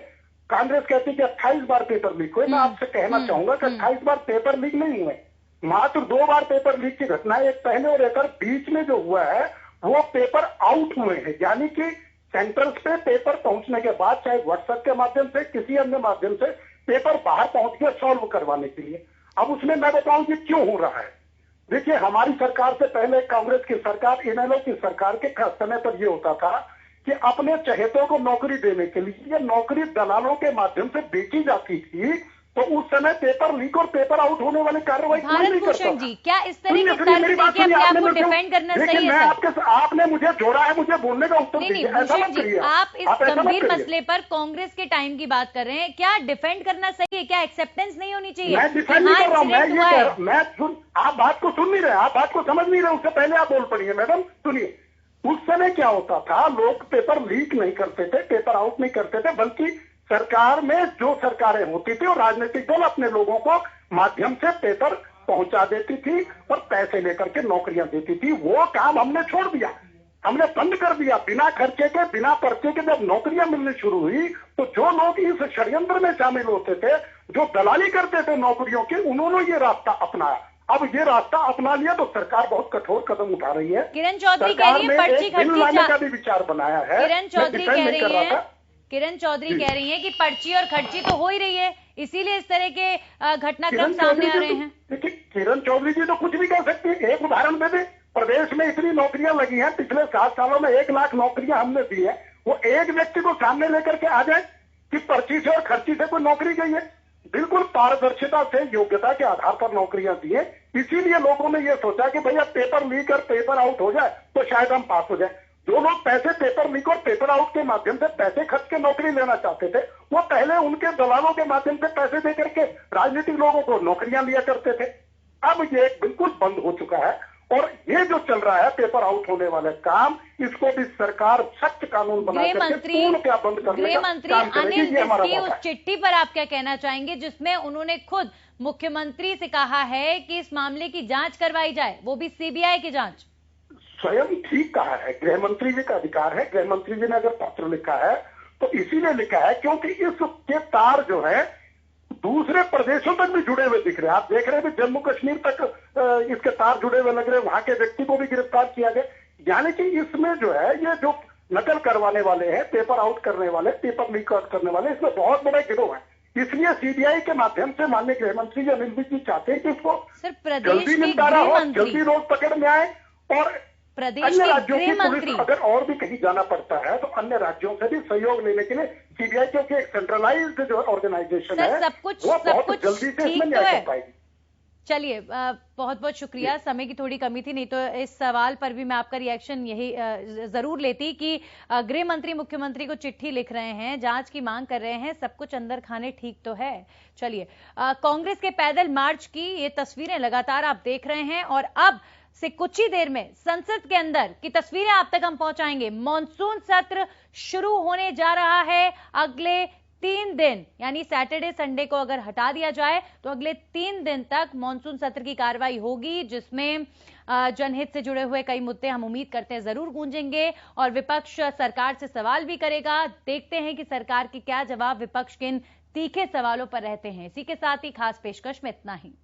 कांग्रेस कहती है कि 28 बार पेपर लीक हुए। मैं आपसे कहना चाहूंगा कि 28 बार पेपर लीक नहीं हुए, मात्र 2 बार पेपर लीक की घटना है, एक पहले और एक बीच में जो हुआ है वो पेपर आउट हुए हैं, यानी कि सेंटर्स पे पेपर पहुंचने के बाद चाहे व्हाट्सएप के माध्यम से किसी अन्य माध्यम से पेपर बाहर पहुंच गया सॉल्व करवाने के लिए। अब उसमें मैं बताऊं कि क्यों हो रहा है। देखिए, हमारी सरकार से पहले कांग्रेस की सरकार, इनेलो की सरकार के समय पर यह होता था कि अपने चहेतों को नौकरी देने के लिए ये नौकरी दलालों के माध्यम से बेची जाती थी, तो उस समय पेपर लीक और पेपर आउट होने वाली कार्रवाई कोई नहीं करता जी, क्या इस तरह के तर्क से अपने आप को डिफेंड करना सही है? आपने मुझे जोड़ा है, मुझे बोलने का उत्तर नहीं, भूषण जी, आप इस गंभीर मसले पर कांग्रेस के टाइम की बात कर रहे हैं, क्या डिफेंड करना सही है? क्या एक्सेप्टेंस नहीं होनी चाहिए? मैं डिफेंड नहीं कर रहा हूँ, आप बात को सुन नहीं रहे, आप बात को समझ नहीं रहे, उससे पहले आप बोल पड़िए। मैडम सुनिए, उस समय क्या होता था, लोग पेपर लीक नहीं करते थे, पेपर आउट नहीं करते थे, बल्कि सरकार में जो सरकारें होती थी और राजनीतिक दल अपने लोगों को माध्यम से पेपर पहुंचा देती थी और पैसे लेकर के नौकरियां देती थी। वो काम हमने छोड़ दिया, हमने बंद कर दिया। बिना खर्चे के, बिना पर्चे के जब नौकरियां मिलनी शुरू हुई तो जो लोग इस षड्यंत्र में शामिल होते थे, जो दलाली करते थे नौकरियों की, उन्होंने ये रास्ता अपनाया। अब ये रास्ता अपना लिया तो सरकार बहुत कठोर कदम उठा रही है। किरण चौधरी कह रही है पर्ची बिल लाने का भी विचार बनाया है। किरण चौधरी कह रही है किरण चौधरी कह रही हैं कि पर्ची और खर्ची तो हो ही रही है, इसीलिए इस तरह के घटनाक्रम सामने आ रहे हैं। देखिए, किरण चौधरी जी तो कुछ भी कर सकती है। एक उदाहरण दे दे, प्रदेश में इतनी नौकरियां लगी हैं, पिछले 7 सालों में 1 लाख नौकरियां हमने दी है। वो एक व्यक्ति को सामने लेकर के आ जाए कि पर्ची से और खर्ची से कोई नौकरी गई है। बिल्कुल पारदर्शिता से योग्यता के आधार पर नौकरियां दी है। इसीलिए लोगों ने ये सोचा कि भैया पेपर लीक और पेपर आउट हो जाए तो शायद हम पास हो जाए। जो लोग पैसे पेपर लीक और पेपर आउट के माध्यम से पैसे खर्च के नौकरी लेना चाहते थे, वो पहले उनके दलालों के माध्यम से पैसे दे करके राजनीतिक लोगों को नौकरियां लिया करते थे। अब ये बिल्कुल बंद हो चुका है और ये जो चल रहा है पेपर आउट होने वाले काम, इसको भी सरकार सख्त कानून बना करके पूर्ण क्या बंद करने का काम करेगी, ये हमारा मौका है। उस चिट्ठी पर आप क्या कहना चाहेंगे जिसमें उन्होंने खुद मुख्यमंत्री से कहा है कि इस मामले की जांच करवाई जाए, वो भी सीबीआई की जांच? स्वयं ठीक कहा है, गृह मंत्री जी का अधिकार है। गृह मंत्री जी ने अगर पत्र लिखा है तो इसीलिए लिखा है क्योंकि इसके तार जो है दूसरे प्रदेशों तक भी जुड़े हुए दिख रहे हैं। आप देख रहे हैं कि जम्मू कश्मीर तक इसके तार जुड़े हुए लग रहे हैं, वहां के व्यक्ति को भी गिरफ्तार किया गया। यानी कि इसमें जो है ये जो नकल करवाने वाले हैं, पेपर आउट करने वाले, पेपर लीक आउट करने वाले, इसमें बहुत बड़ा गिरोह है। इसलिए सीबीआई के माध्यम से माननीय गृह मंत्री जी अनिल विज जी चाहते हैं कि इसको जल्दी निपटारा हो, जल्दी लोग पकड़ में आए और अन्य राज्यों की पुलिस अगर और भी कहीं जाना पड़ता है तो अन्य राज्यों से भी सहयोग लेने के लिए सीबीआई, क्योंकि एक सेंट्रलाइज्ड जो ऑर्गेनाइजेशन है वो बहुत जल्दी से इसमें न्याय कर पाएगी। चलिए, बहुत बहुत शुक्रिया। समय की थोड़ी कमी थी, नहीं तो इस सवाल पर भी मैं आपका रिएक्शन यही जरूर लेती कि गृह मंत्री मुख्यमंत्री को चिट्ठी लिख रहे हैं, जांच की मांग कर रहे हैं, सब कुछ अंदर खाने ठीक तो है। चलिए, कांग्रेस के पैदल मार्च की ये तस्वीरें लगातार आप देख रहे हैं और अब से कुछ ही देर में संसद के अंदर की तस्वीरें आप तक हम पहुंचाएंगे। मॉनसून सत्र शुरू होने जा रहा है। अगले 3 दिन यानी सैटरडे संडे को अगर हटा दिया जाए तो अगले 3 दिन तक मॉनसून सत्र की कार्रवाई होगी, जिसमें जनहित से जुड़े हुए कई मुद्दे हम उम्मीद करते हैं जरूर गूंजेंगे और विपक्ष सरकार से सवाल भी करेगा। देखते हैं कि सरकार के क्या जवाब विपक्ष के इन तीखे सवालों पर रहते हैं। इसी के साथ ही खास पेशकश में इतना ही।